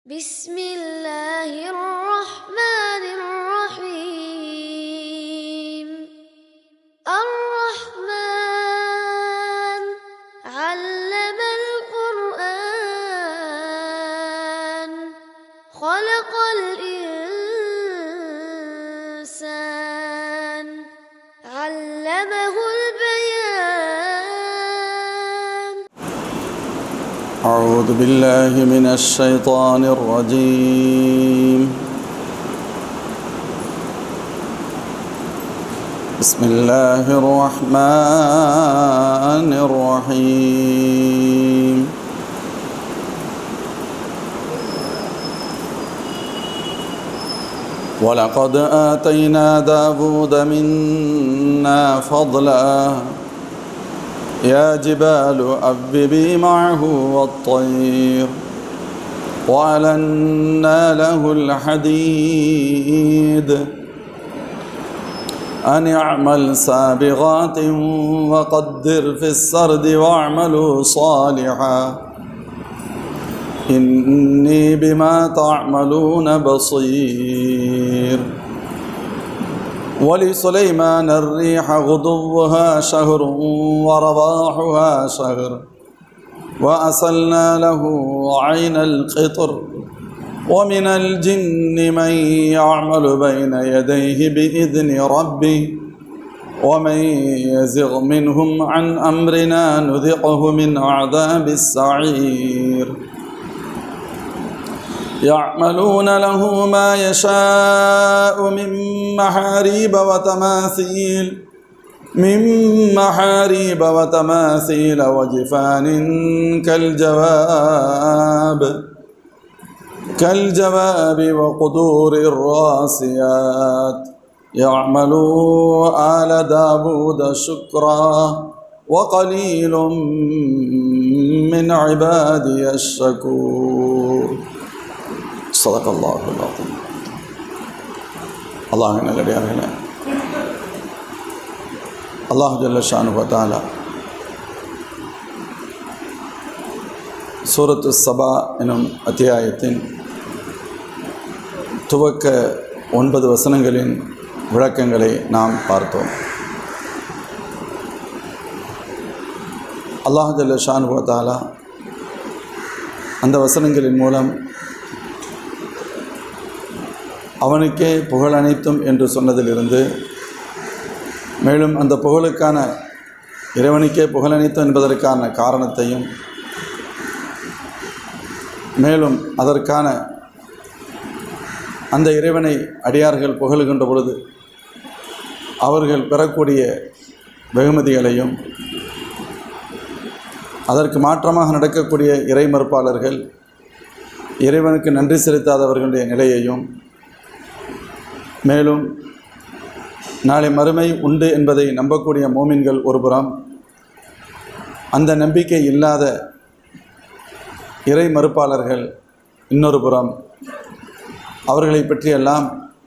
بسم الله الرحمن الرحيم الرحمن علم القرآن خلق الإنسان علمه البيان. أعوذ بالله من الشيطان الرجيم. بسم الله الرحمن الرحيم. ولقد آتينا داود منا فضلا يا جبال أوبي معه والطير وألنا له الحديد أن اعمل سابغات وقدر في السرد واعملوا صالحا إني بما تعملون بصير. ولسليمان الريح غدوها شهر ورواحها شهر وأسلنا له عين القطر ومن الجن من يعمل بين يديه بإذن ربه ومن يزغ منهم عن أمرنا نذقه من عذاب السعير. يعملون له ما يشاء من محاريب وتماثيل وجفان كالجواب وقدور الراسيات. يعملوا آل داود شكرا وقليل من عبادي الشكور. صدق الله العظيم. الله நல்லடியார்களே, அல்லாஹ் ஜல்ல ஷானுஹு வ தஆலா சூரத்து சபா எனும் அத்தியாயத்தின் துவக்க 9 வசனங்களின் விளக்கங்களை நாம் பார்த்தோம். அல்லாஹ் ஜல்ல ஷானுஹு வ தஆலா அந்த வசனங்களின் மூலம் அவனுக்கே புகழ் அனைத்தும் என்று சொன்னதிலிருந்து, மேலும் அந்த புகழுக்கான இறைவனுக்கே புகழ் அனைத்தும் என்பதற்கான காரணத்தையும், மேலும் அதற்கான அந்த இறைவனை அடியார்கள் புகழுகின்ற பொழுது அவர்கள் பெறக்கூடிய வெகுமதிகளையும், அதற்கு மாற்றமாக நடக்கக்கூடிய இறை மறுப்பாளர்கள் இறைவனுக்கு நன்றி செலுத்தாதவர்களுடைய நிலையையும், மேலும் நாளை மறுமை உண்டு என்பதை நம்பக்கூடிய மோமின்கள் ஒருபுறம், அந்த நம்பிக்கை இல்லாத இறை மறுப்பாளர்கள் இன்னொரு புறம், அவர்களை பற்றியெல்லாம்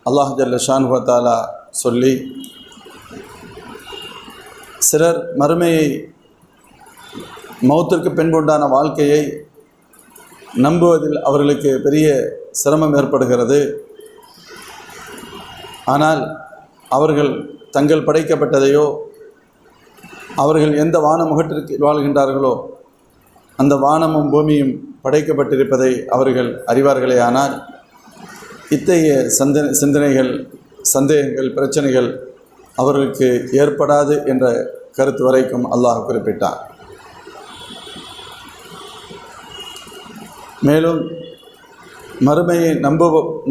அல்லாஹ் ஜல்ல ஷானுஹு வ தஆலா சொல்லி, சிலர் மறுமையை, மௌத்திற்கு பின்புண்டான வாழ்க்கையை நம்புவதில் அவர்களுக்கு பெரிய சிரமம் ஏற்படுகிறது. ஆனால் அவர்கள் தங்கள் படைக்கப்பட்டதையோ, அவர்கள் எந்த வான முகட்டிற்கு வாழ்கின்றார்களோ அந்த வானமும் பூமியும் படைக்கப்பட்டிருப்பதை அவர்கள் அறிவார்களே. ஆனால் இத்தகைய சிந்தனைகள், சந்தேகங்கள், பிரச்சனைகள் அவர்களுக்கு ஏற்படாது என்ற கருத்து வரைக்கும் அல்லாஹ் குறிப்பிட்டார். மேலும் மறுமையை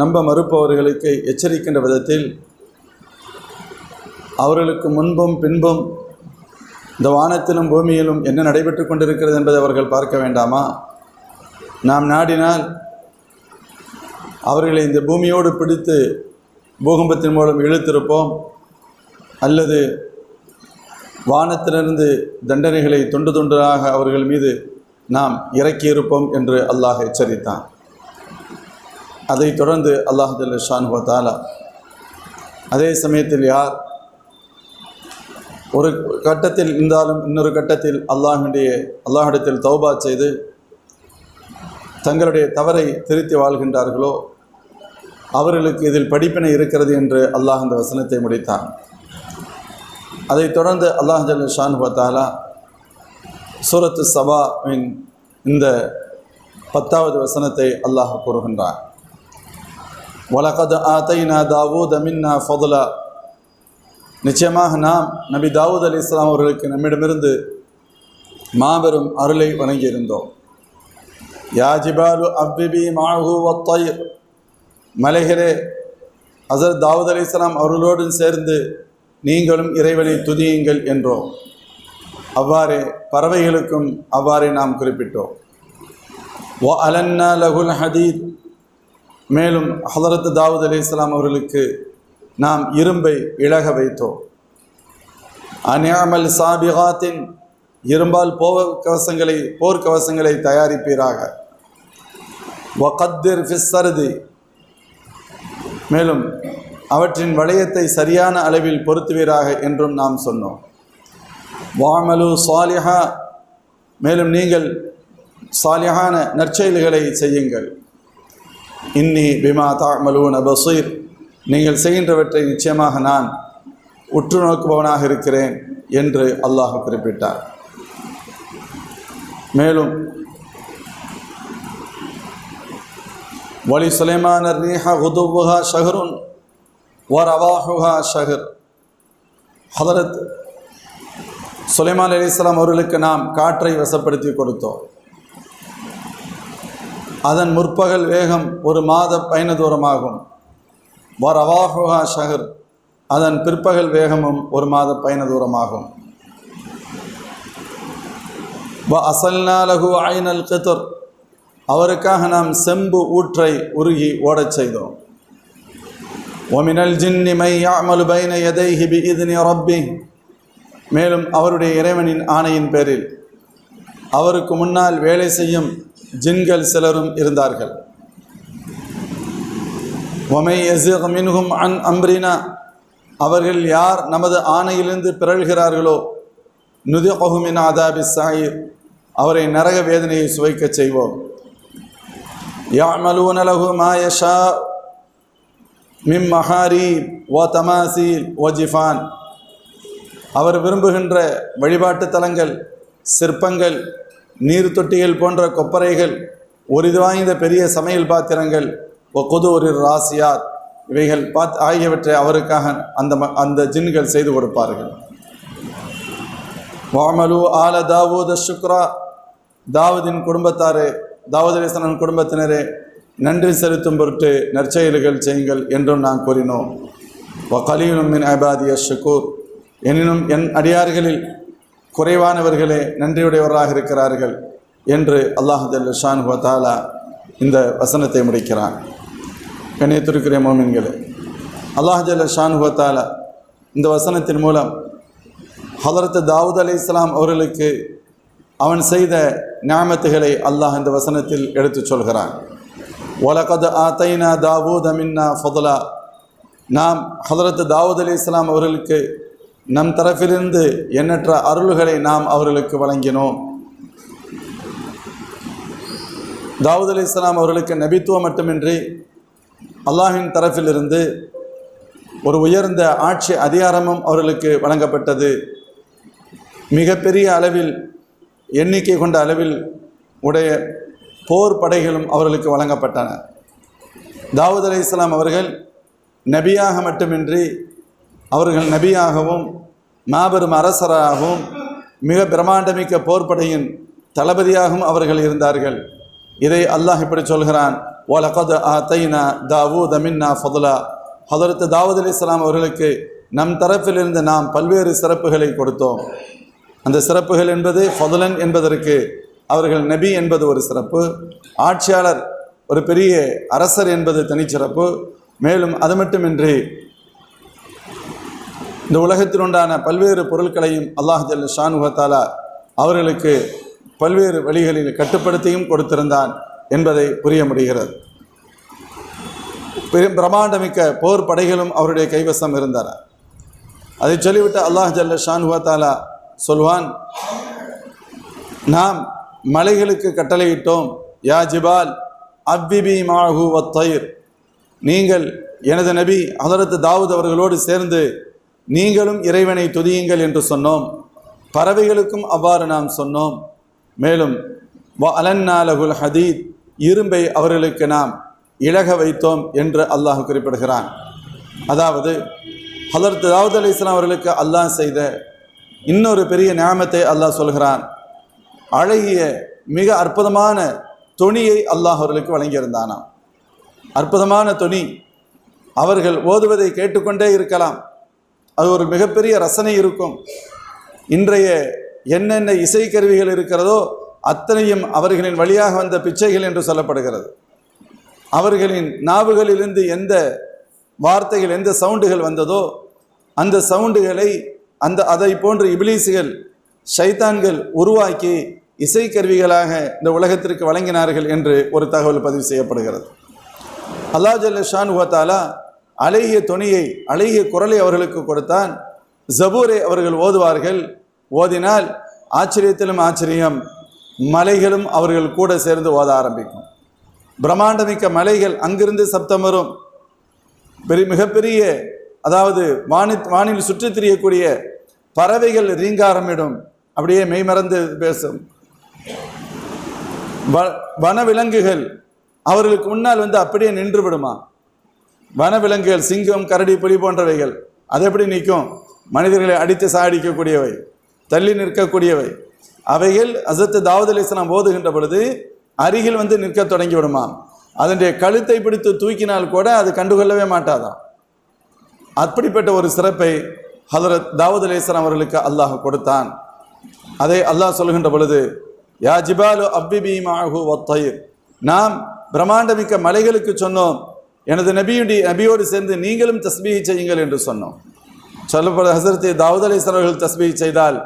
நம்ப மறுப்பவர்களுக்கு எச்சரிக்கின்ற விதத்தில், அவர்களுக்கு முன்பும் பின்பும் இந்த வானத்திலும் பூமியிலும் என்ன நடைபெற்று கொண்டிருக்கிறது என்பதை அவர்கள் பார்க்க வேண்டாமா? நாம் நாடினால் அவர்களை இந்த பூமியோடு பிடித்து பூகம்பத்தின் மூலம் இழுத்திருப்போம், அல்லது வானத்திலிருந்து தண்டனைகளை தொண்டு தொண்டாக அவர்கள் மீது நாம் இறக்கியிருப்போம் என்று அல்லாஹ் எச்சரித்தான். அதைத் தொடர்ந்து அல்லாஹ் ஜல்ல ஷானுஹு வ தஆலா அதே சமயத்தில் யார் ஒரு கட்டத்தில் இருந்தாலும் இன்னொரு கட்டத்தில் அல்லாஹ்விடத்தில் தௌபா செய்து தங்களுடைய தவறை திருத்தி வாழ்கின்றார்களோ அவர்களுக்கு இதில் படிப்பினை இருக்கிறது என்று அல்லாஹ் இந்த வசனத்தை முடித்தான். அதைத் தொடர்ந்து அல்லாஹ் ஜல்ல ஷானுஹு வ தஆலா சூரத்து சபாவின் இந்த 10வது வசனத்தை அல்லாஹ் கூறுகின்றான். வலகத் ஆதைனா தாவூத மின்னா ஃபضلا, நிச்சயமாக நாம் நபி தாவூத் அலைஹிஸ்ஸலாம் அவர்களுக்கு நம்மிடமிருந்து மாபெரும் அருளை வழங்கியிருந்தோம். யா ஜிபாலு அவ்விபி மஅஹு வத்-தய்ர், மலைகளே ஹஸரத் தாவூத் அலைஹிஸ்ஸலாம் அவர்களோடு சேர்ந்து நீங்களும் இறைவனை துதியுங்கள் என்றோம். அவ்வாறே பறவைகளுக்கும் அவ்வாறே நாம் குறிப்பிட்டோம். வ அலன்னா லஹுல் ஹதீத், மேலும் ஹஸரத் தாவூத் அலைஹிஸ்ஸலாம் அவர்களுக்கு நாம் இரும்பை இழக வைத்தோம். அன்யமல் சாபிகாத்தின், இரும்பால் போர்க்கவசங்களை தயாரிப்பீராக. வகத்திர் ஃபிஸ் சர்தி, மேலும் அவற்றின் வளையத்தை சரியான அளவில் பொருத்துவீராக என்றும் நாம் சொன்னோம். வாமலு சாலிஹா, மேலும் நீங்கள் சாலிஹான நற்செயல்களை செய்யுங்கள். இன்னி பிமா தஅமலூன பஸீர், நீங்கள் செய்கின்றவற்றை நிச்சயமாக நான் உற்று நோக்குபவனாக இருக்கிறேன் என்று அல்லாஹ் குறிப்பிட்டார். மேலும் வலி சுலைமான ரீஹ குதுவுஹா ஷஹருன் வ ரவாஹுஹா ஷஹர், ஹதரத் சுலைமான் அலைஹிஸ்ஸலாம் அவர்களுக்கு நாம் காற்றை வசப்படுத்தி கொடுத்தோம். அதன் முற்பகல் வேகம் ஒரு மாத பயண தூரமாகும். வ ரவாஹுஹா ஷஹர், அதன் பிற்பகல் வேகமும் ஒரு மாத பயண தூரமாகும். வ அசல்னா லஹு ஐனல் கித்ர், அவருக்காக நாம் செம்பு ஊற்றை உருகி ஓடச் செய்தோம். ஒமினல் ஜின்னி மை யஅமலு பைன யதைஹி பிஇذن ரப்பிஹ், மேலும் அவருடைய இறைவனின் ஆணையின் பேரில் அவருக்கு முன்னால் வேலை செய்யும் ஜின்கள் சிலரும் இருந்தார்கள். ஒமை யஸிக் மின்ஹும் அன் அம்ரினா, அவர்கள் யார் நமது ஆணையிலிருந்து பிறழ்கிறார்களோ நுதிகஹு மின் அதாபிஸ் ஸஈர், அவரை நரக வேதனையை சுவைக்கச் செய்வோம். يعملون له ما يشاء من محاريب وتماثيل وجفان, அவர் விரும்புகின்ற வழிபாட்டு தலங்கள், சிற்பங்கள், நீர் தொட்டிகள் போன்ற கொப்பரைகள், ஒரிது வாய்ந்த பெரிய சமையல் பாத்திரங்கள், குதூரிர் ராசியாத், இவைகள் ஆகியவற்றை அவருக்காக அந்த ஜின்கள் செய்து கொடுப்பார்கள். வஅமலு ஆல தாவூத ஷுக்ரா, தாவூதின் குடும்பத்தாரே, தாவூத் அலைஹிஸ்ஸலாம் குடும்பத்தினரே, நன்றி செலுத்தும் பொருட்டு நற்செயல்கள் செய்யுங்கள் என்றும் நான் கூறினோம். வ கலீலும் மின் இபாதிய ஷுக்கூர், எனினும் என் அடியார்களில் குறைவானவர்களே நன்றியுடையவராக இருக்கிறார்கள் என்று அல்லாஹ் ஜல்ல ஷானுஹு வ தஆலா இந்த வசனத்தை முடிக்கிறான். கண்ணியத்திற்குரிய மோமின்களே, அல்லாஹ் ஜல்ல ஷானுஹு வ தஆலா இந்த வசனத்தின் மூலம் ஹதரத் தாவூத் அலைஹிஸ்ஸலாம் அவர்களுக்கு அவன் செய்த நிஅமத்துகளை அல்லாஹ் இந்த வசனத்தில் எடுத்துச் சொல்கிறான். வலகத் ஆதைனா தாவூத மின்னா ஃபضلا, நாம் ஹதரத் தாவூத் அலைஹிஸ்ஸலாம் அவர்களுக்கு நம் தரப்பிலிருந்து எண்ணற்ற அருள்களை நாம் அவர்களுக்கு வழங்கினோம். தாவூத் அலைஹிஸ்ஸலாம் அவர்களுக்கு நபித்துவம் மட்டுமின்றி அல்லாஹ்வின் தரப்பிலிருந்து ஒரு உயர்ந்த ஆட்சி அதிகாரமும் அவர்களுக்கு வழங்கப்பட்டது. மிகப்பெரிய அளவில் எண்ணிக்கை கொண்ட அளவில் உடைய போர் படைகளும் அவர்களுக்கு வழங்கப்பட்டன. தாவூத் அலைஹிஸ்ஸலாம் அவர்கள் நபியாக மட்டுமின்றி அவர்கள் நபியாகவும் மாபெரும் அரசராகவும் மிக பிரம்மாண்டமிக்க போர்ப்படையின் தளபதியாகவும் அவர்கள் இருந்தார்கள். இதை அல்லாஹ் இப்படி சொல்கிறான். வலகத் ஆதைனா தாவூத மின்னா ஃபضلا, ஹதரத் தாவூத் அலைஹிஸ்ஸலாம் அவர்களுக்கு நம் தரப்பிலிருந்து நாம் பல்வேறு சிறப்புகளை கொடுத்தோம். அந்த சிறப்புகள் என்பது ஃபضலன் என்பதற்கு அவர்கள் நபி என்பது ஒரு சிறப்பு, ஆட்சியாளர் ஒரு பெரிய அரசர் என்பது தனிச்சிறப்பு. மேலும் அது மட்டுமின்றி இந்த உலகத்தில் உண்டான பல்வேறு பொருட்களையும் அல்லாஹ் ஜல்ல ஷானுஹு வ தஆலா அவர்களுக்கு பல்வேறு வழிகளில் கட்டுப்படுத்தியும் கொடுத்திருந்தான் என்பதை புரிய முடிகிறது. பிரம்மாண்டமிக்க போர் படைகளும் அவருடைய கைவசம் இருந்தன. அதை சொல்லிவிட்டு அல்லாஹ் ஜல்ல ஷானுஹு வ தஆலா சொல்வான், நாம் மலைகளுக்கு கட்டளையிட்டோம், யா ஜிபால் அவ்விபி மாஹு வத்தயிர், நீங்கள் எனது நபி ஹதரத் தாவூத் அவர்களோடு சேர்ந்து நீங்களும் இறைவனை துதியுங்கள் என்று சொன்னோம். பறவைகளுக்கும் அவ்வாறு நாம் சொன்னோம். மேலும் வ அலன்னா லகுல் ஹதீத், இரும்பை அவர்களுக்கு நாம் இழக வைத்தோம் என்று அல்லாஹ் குறிப்பிடுகிறான். அதாவது ஹதரத் தாவூத் அலைஹிஸ்ஸலாம் அவர்களுக்கு அல்லாஹ் செய்த இன்னொரு பெரிய நியாமத்தை அல்லாஹ் சொல்கிறான். அழகிய மிக அற்புதமான தொனியை அல்லாஹ் அவர்களுக்கு வழங்கியிருந்தானாம். அற்புதமான தொனி, அவர்கள் ஓதுவதை கேட்டுக்கொண்டே இருக்கலாம். அது ஒரு மிகப்பெரிய ரசனை இருக்கும். இன்றைய என்னென்ன இசைக்கருவிகள் இருக்கிறதோ அத்தனையும் அவர்களின் வழியாக வந்த பிச்சைகள் என்று சொல்லப்படுகிறது. அவர்களின் நாவுகளிலிருந்து எந்த வார்த்தைகள், எந்த சவுண்டுகள் வந்ததோ அந்த சவுண்டுகளை அதை போன்று இபிலீசுகள், ஷைத்தான்கள் உருவாக்கி இசைக்கருவிகளாக இந்த உலகத்திற்கு வழங்கினார்கள் என்று ஒரு தகவல் பதிவு செய்யப்படுகிறது. அல்லாஹ் ஜல்ல ஷானுஹு வ தஆலா அழகிய தொனியை, அழகிய குரலை அவர்களுக்கு கொடுத்தான். ஜபூரை அவர்கள் ஓதுவார்கள். ஓதினால் ஆச்சரியத்திலும் ஆச்சரியம், மலைகளும் அவர்கள் கூட சேர்ந்து ஓத ஆரம்பிக்கும். பிரம்மாண்டமிக்க மலைகள் அங்கிருந்து சப்தம் வரும். மிகப்பெரிய, அதாவது வானில் சுற்றித் திரியக்கூடிய பறவைகள் ரீங்காரமிடும், அப்படியே மெய்மறந்து பேசும். வனவிலங்குகள் அவர்களுக்கு முன்னால் அப்படியே நின்று விடுமா. வனவிலங்குகள், சிங்கம், கரடி, புலி போன்றவைகள் அது எப்படி நிற்கும்? மனிதர்களை அடித்து சாடிக்கக்கூடியவை, தள்ளி நிற்கக்கூடியவை. அவைகள் ஹஸரத் தாவூத் அலைஹிஸ்ஸலாம் ஓதுகின்ற பொழுது அருகில் நிற்க தொடங்கி விடுமா. அதனுடைய கழுத்தை பிடித்து தூக்கினால் கூட அது கண்டுகொள்ளவே மாட்டாதான். அப்படிப்பட்ட ஒரு சிறப்பை ஹதரத் தாவூத் அலைஹிஸ்ஸலாம் அவர்களுக்கு அல்லாஹ் கொடுத்தான். அதை அல்லாஹ் சொல்கின்ற பொழுது, யா ஜிபாலு அவ்விபி மாஹு வத்தயிர், நாம் பிரம்மாண்டமிக்க மலைகளுக்கு சொன்னோம், எனது நபியோடு சேர்ந்து நீங்களும் தஸ்பீஹ் செய்யுங்கள் என்று சொன்னோம். சொல்லப்பட ஹஸரத் தாவூத் அலைஹிஸ்ஸலாம் அவர்கள் தஸ்பீஹ் செய்தால்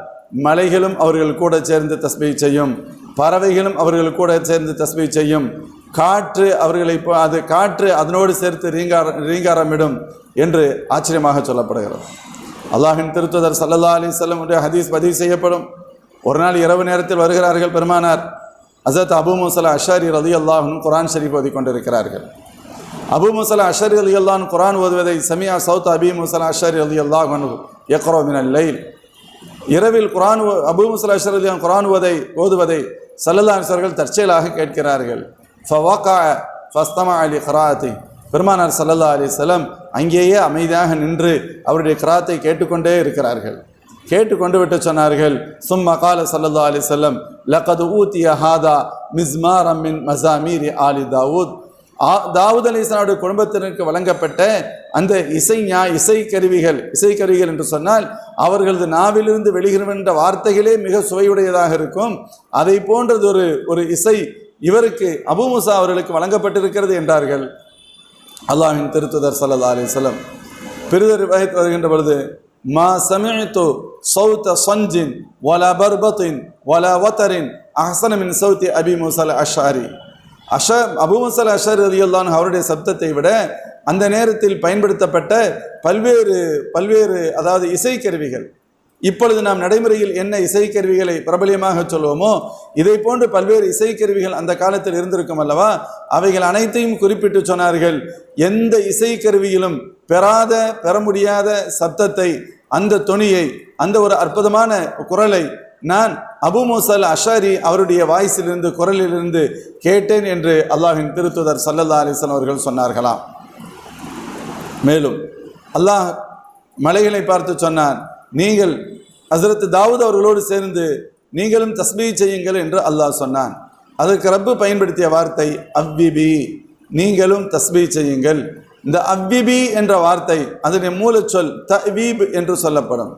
மலைகளும் அவர்கள் கூட சேர்ந்து தஸ்பீஹ் செய்யும், பறவைகளும் அவர்கள் கூட சேர்ந்து தஸ்பீஹ் செய்யும், காற்று காற்று அதனோடு சேர்த்து ரீங்காரமிடும் என்று ஆச்சரியமாக சொல்லப்படுகிறது. அல்லாஹ்வின் திருத்தூதர் ஸல்லல்லாஹு அலைஹி வஸல்லம் உடைய ஹதீஸ் பதிவு செய்யப்படும். ஒரு நாள் இரவு நேரத்தில் வருகிறார்கள் பெருமானார். ஹஸரத் அபூ மூஸா அஷ்அரி ரலியல்லாஹு அன்ஹு குர்ஆன் ஷரீஃப் ஓதிக் கொண்டிருக்கிறார்கள். அபூ மூஸா அஷ்அரி ரலியல்லாஹு அன்ஹு குர்ஆன் ஓதுவதை சமியா சௌத் அபீ மூஸா அஷ்அரி ரலியல்லாஹு அன்ஹு யக்ரா மினல் லைல், இரவில் குர்ஆன் அபூ மூஸா அஷ்அரி ரலியல்லாஹு அன்ஹு குர்ஆன் ஓதுவதை ஸல்லல்லாஹு அலைஹி வஸல்லம் தற்செயலாக கேட்கிறார்கள். ஃபவகஅ ஃபஸ்தமஅ லிக்ராஅத்தி, பெருமானார் ஸல்லல்லாஹு அலைஹி வஸல்லம் அங்கேயே அமைதியாக நின்று அவருடைய கிராத்தை கேட்டுக்கொண்டே இருக்கிறார்கள். கேட்டுக்கொண்டு விட்டு சொன்னார்கள், சும்ம கால ஸல்லல்லாஹு அலைஹி வஸல்லம் லகத் ஊதிய ஹாதா மிஸ்மாரம் மின் மஸாமீரி ஆலி தாவூத், தாவூத் அலைஹிஸ்ஸலாமுடைய குடும்பத்தினருக்கு வழங்கப்பட்ட அந்த இசைக்கருவிகள் என்று சொன்னால் அவர்களது நாவிலிருந்து வெளிகின்ற வார்த்தைகளே மிக சுவையுடையதாக இருக்கும். அதை போன்றது ஒரு இசை இவருக்கு அபூ மூஸா அவர்களுக்கு வழங்கப்பட்டிருக்கிறது என்றார்கள். அல்லாஹ்வின் திருத்தூதர் ஸல்லல்லாஹு அலைஹி வஸல்லம் பிரிதர் ரிவாயத் வருகின்ற பொழுது, மா சமிஅது ஸௌத ஸன்ஜின் வலா பர்பத்தின் வலா வதரின் அஹ்ஸன மின் ஸௌதி அபீ மூஸா அஷ்அரி. அபூ மூஸா அஷ்அரி ரலியல்லாஹு அன்ஹு அவருடைய சப்தத்தை விட அந்த நேரத்தில் பயன்படுத்தப்பட்ட பல்வேறு அதாவது இசைக்கருவிகள், இப்பொழுது நாம் நடைமுறையில் என்ன இசைக்கருவிகளை பிரபலியமாக சொல்வோமோ இதை போன்று பல்வேறு இசைக்கருவிகள் அந்த காலத்தில் இருந்திருக்கும் அல்லவா, அவைகள் அனைத்தையும் குறிப்பிட்டு சொன்னார்கள். எந்த இசைக்கருவியிலும் பெற முடியாத சப்தத்தை, அந்த தொனியை, அந்த ஒரு அற்புதமான குரலை நான் அபூ மூஸா அஷ்அரி அவருடைய வாய்ஸிலிருந்து, குரலிலிருந்து கேட்டேன் என்று அல்லாஹ்வின் திருத்தூதர் ஸல்லல்லாஹு அலைஹி வஸல்லம் அவர்கள் சொன்னார்களாம். மேலும் அல்லாஹ் மலைகளை பார்த்து சொன்னான், நீங்கள் ஹஸரத் தாவூத் அவர்களோடு சேர்ந்து நீங்களும் தஸ்பீஹ் செய்யுங்கள் என்று அல்லாஹ் சொன்னான். அதற்கு ரப்பு பயன்படுத்திய வார்த்தை அவ்விபி, நீங்களும் தஸ்பீஹ் செய்யுங்கள். இந்த அவ்விபி என்ற வார்த்தை அதனுடைய மூலச்சொல் தவீப் என்று சொல்லப்படும்.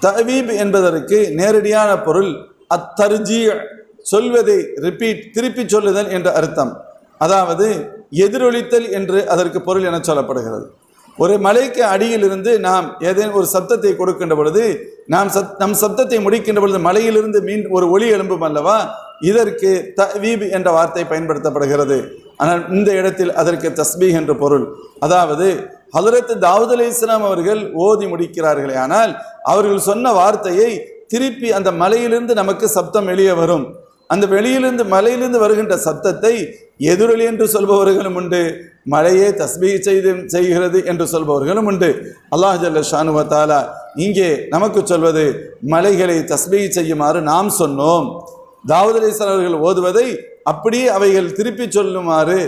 தவீப் என்பதற்கு நேரடியான பொருள் அத்தர்ஜீ, சொல்வதை ரிப்பீட், திருப்பி சொல்லுதல் என்ற அர்த்தம். அதாவது எதிரொலித்தல் என்று அதற்கு பொருள் என சொல்லப்படுகிறது. ஒரு மலைக்கு அடியிலிருந்து நாம் ஏதேனும் ஒரு சப்தத்தை கொடுக்கின்ற பொழுது நம் சப்தத்தை முடிக்கின்ற பொழுது மலையிலிருந்து ஒரு ஒலி எழும்பும் அல்லவா, இதற்கு தவீப் என்ற வார்த்தை பயன்படுத்தப்படுகிறது. ஆனால் இந்த இடத்தில் அதற்கு தஸ்பீஹ் என்று பொருள். அதாவது ஹஸரத் தாவூத் அலைஹிஸ்ஸலாம் அவர்கள் ஓதி முடிக்கிறார்களே, ஆனால் அவர்கள் சொன்ன வார்த்தையை திருப்பி அந்த மலையிலிருந்து நமக்கு சப்தம் வெளியே வரும். அந்த வெளியிலிருந்து மலையிலிருந்து வருகின்ற சத்தத்தை எதிரொலி என்று சொல்பவர்களும் உண்டு, மழையே தஸ்பீஹ் செய்கிறது என்று சொல்பவர்களும் உண்டு. அல்லாஹ் ஜல்ல ஷானு வ தஆலா இங்கே நமக்கு சொல்வது, மலைகளை தஸ்பீஹ் செய்யுமாறு நாம் சொன்னோம். தாவூத் அலைஹிஸ்ஸலாம் அவர்கள் ஓதுவதை அப்படியே அவைகள் திருப்பி சொல்லுமாறு,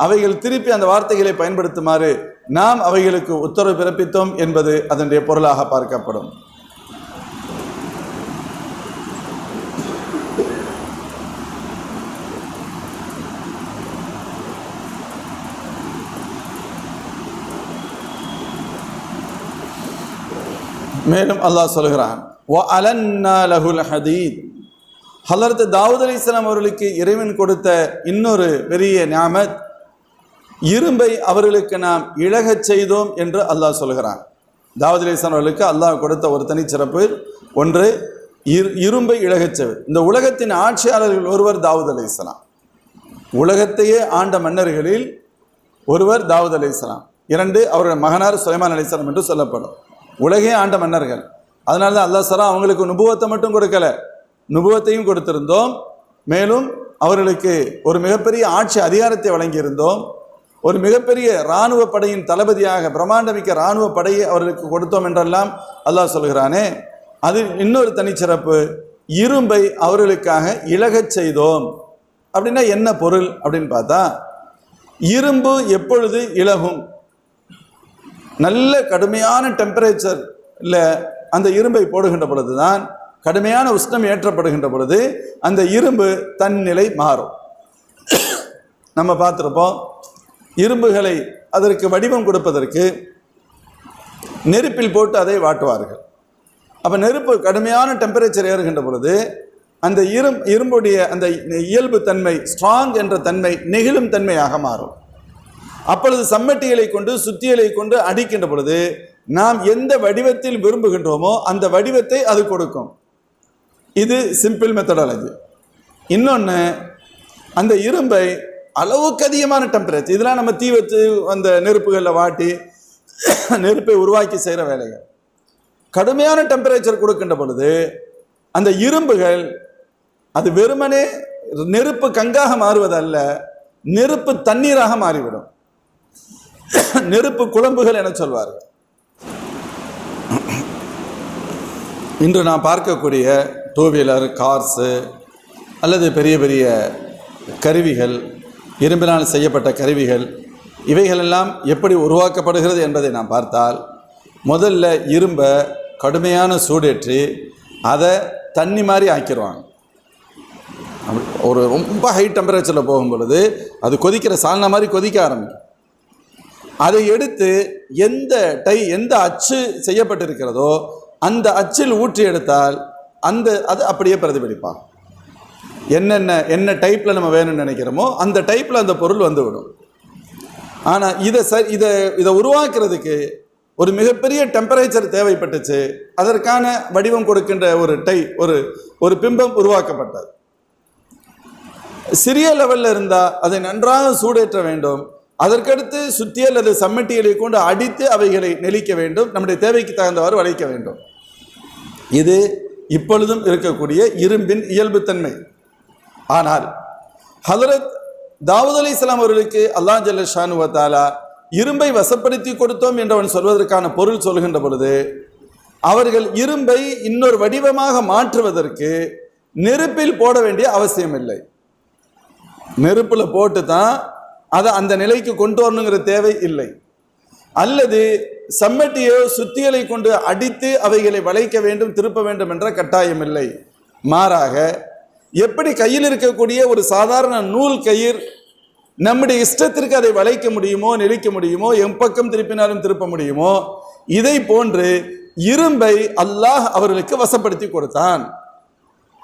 அவைகள் திருப்பி அந்த வார்த்தைகளை பயன்படுத்துமாறு நாம் அவைகளுக்கு உத்தரவு பிறப்பித்தோம் என்பது அதனுடைய பொருளாக பார்க்கப்படும். மேலும் அல்லாஹ் சொல்கிறான், வஅலன்னா லஹுல் ஹதீத். ஹலரத் தாவூத் அலைஹிஸ்ஸலாம் அவர்களுக்கு இறைவன் கொடுத்த இன்னொரு பெரிய நியாமத், இரும்பை அவர்களுக்கு நாம் இழகச் செய்தோம் என்று அல்லாஹ் சொல்கிறான். தாவூத் அலைஹிஸ்ஸலாம் அவர்களுக்கு அல்லாஹ் கொடுத்த ஒரு தனிச்சிறப்பு ஒன்று, இரும்பை இழகச் செய்வது. இந்த உலகத்தின் ஆட்சியாளர்கள் ஒருவர் தாவூத் அலைஹிஸ்ஸலாம். உலகத்தையே ஆண்ட மன்னர்களில் ஒருவர் தாவூத் அலைஹிஸ்ஸலாம். 2 அவருடைய மகனார் சுலைமான் அலைஹிஸ்ஸலாம் என்று சொல்லப்படும். உலகே ஆண்ட மன்னர்கள். அதனால தான் அல்லாஹ் சலாம் அவங்களுக்கு நுபுவத்தை மட்டும் கொடுக்கல, நுபுவத்தையும் கொடுத்திருந்தோம். மேலும் அவர்களுக்கு ஒரு மிகப்பெரிய ஆட்சி அதிகாரத்தை வழங்கியிருந்தோம். ஒரு மிகப்பெரிய இராணுவ படையின் தளபதியாக பிரம்மாண்டமிக்க இராணுவ படையை அவர்களுக்கு கொடுத்தோம் என்றெல்லாம் அல்லாஹ் சொல்கிறானே, அது இன்னொரு தனிச்சிறப்பு. இரும்பை அவர்களுக்காக இழகச் செய்தோம். அப்படின்னா என்ன பொருள் அப்படின்னு பார்த்தா, இரும்பு எப்பொழுது இழகும்? நல்ல கடுமையான டெம்பரேச்சர் இல்லை, அந்த இரும்பை போடுகின்ற பொழுது தான், கடுமையான உஷ்ணம் ஏற்றப்படுகின்ற பொழுது அந்த இரும்பு தன் நிலை மாறும். நம்ம பார்த்துருப்போம், இரும்புகளை அதற்கு வடிவம் கொடுப்பதற்கு நெருப்பில் போட்டு அதை வாட்டுவார்கள். அப்போ நெருப்பு கடுமையான டெம்பரேச்சர் ஏறுகின்ற பொழுது அந்த இரும்புடைய அந்த இயல்பு தன்மை, ஸ்ட்ராங் என்ற தன்மை நெகிழும் தன்மையாக மாறும். அப்பொழுது சம்மட்டிகளை கொண்டு சுத்தியலை கொண்டு அடிக்கின்ற பொழுது நாம் எந்த வடிவத்தில் விரும்புகின்றோமோ அந்த வடிவத்தை அது கொடுக்கும். இது சிம்பிள் மெத்தடாலஜி. இன்னொன்று, அந்த இரும்பை அளவுக்கு அதிகமான டெம்பரேச்சர், இதெல்லாம் நம்ம தீ வச்சு அந்த நெருப்புகளில் வாட்டி நெருப்பை உருவாக்கி செய்கிற வேலைகள். கடுமையான டெம்பரேச்சர் கொடுக்கின்ற பொழுது அந்த இரும்புகள் அது வெறுமனே நெருப்பு கங்காக மாறுவதல்ல, நெருப்பு தண்ணீராக மாறிவிடும். நெருப்பு குழம்புகள் என சொல்வார்கள். இன்று நாம் பார்க்கக்கூடிய டூ வீலர், கார்ஸு அல்லது பெரிய பெரிய கருவிகள், இரும்பினால் செய்யப்பட்ட கருவிகள், இவைகளெல்லாம் எப்படி உருவாக்கப்படுகிறது என்பதை நாம் பார்த்தால், முதல்ல இரும்பை கடுமையான சூடேற்றி அதை தண்ணி மாதிரி ஆக்கிடுவாங்க. ஒரு ரொம்ப ஹை டெம்பரேச்சரில் போகும் பொழுது அது கொதிக்கிற சால்னா மாதிரி கொதிக்க ஆரம்பிக்கும். அதை எடுத்து எந்த அச்சு செய்யப்பட்டிருக்கிறதோ அந்த அச்சில் ஊற்றி எடுத்தால் அது அப்படியே பிரதிபலிப்பாகும். என்ன டைப்பில் நம்ம வேணும்னு நினைக்கிறோமோ அந்த டைப்பில் அந்த பொருள் வந்துவிடும். ஆனால் இதை உருவாக்குறதுக்கு ஒரு மிகப்பெரிய டெம்பரேச்சர் தேவைப்பட்டுச்சு. அதற்கான வடிவம் கொடுக்கின்ற ஒரு பிம்பம் உருவாக்கப்பட்டது. சிறிய லெவலில் இருந்தால் அதை நன்றாக சூடேற்ற வேண்டும். அதற்கடுத்து சுத்தியல் அல்லது சம்மட்டிகளை கொண்டு அடித்து அவைகளை நெளிக்க வேண்டும், நம்முடைய தேவைக்கு தகுந்தவாறு வளைக்க வேண்டும். இது இப்பொழுதும் இருக்கக்கூடிய இரும்பின் இயல்புத்தன்மை. ஆனால் ஹதரத் தாவூத் அலைஹிஸ்ஸலாம் அவர்களுக்கு அல்லாஹ் ஜல்ல ஷானு வ தஆலா இரும்பை வசப்படுத்தி கொடுத்தோம் என்றவன் சொல்வதற்கான பொருள் சொல்கின்ற பொழுது, அவர்கள் இரும்பை இன்னொரு வடிவமாக மாற்றுவதற்கு நெருப்பில் போட வேண்டிய அவசியம் இல்லை. நெருப்பில் போட்டு தான் அதை அந்த நிலைக்கு கொண்டு வரணுங்கிற தேவை இல்லை. அல்லது சம்மட்டியோ சுத்தியலை கொண்டு அடித்து அவைகளை வளைக்க வேண்டும், திருப்ப வேண்டும் என்ற கட்டாயம் இல்லை. மாறாக, எப்படி கையில் இருக்கக்கூடிய ஒரு சாதாரண நூல் கயிர் நம்முடைய இஷ்டத்திற்கு அதை வளைக்க முடியுமோ, நெளிக்க முடியுமோ, எப்பக்கம் திருப்பினாலும் திருப்ப முடியுமோ, இதை போன்று இரும்பை அல்லாஹ் அவர்களுக்கு வசப்படுத்தி கொடுத்தான்.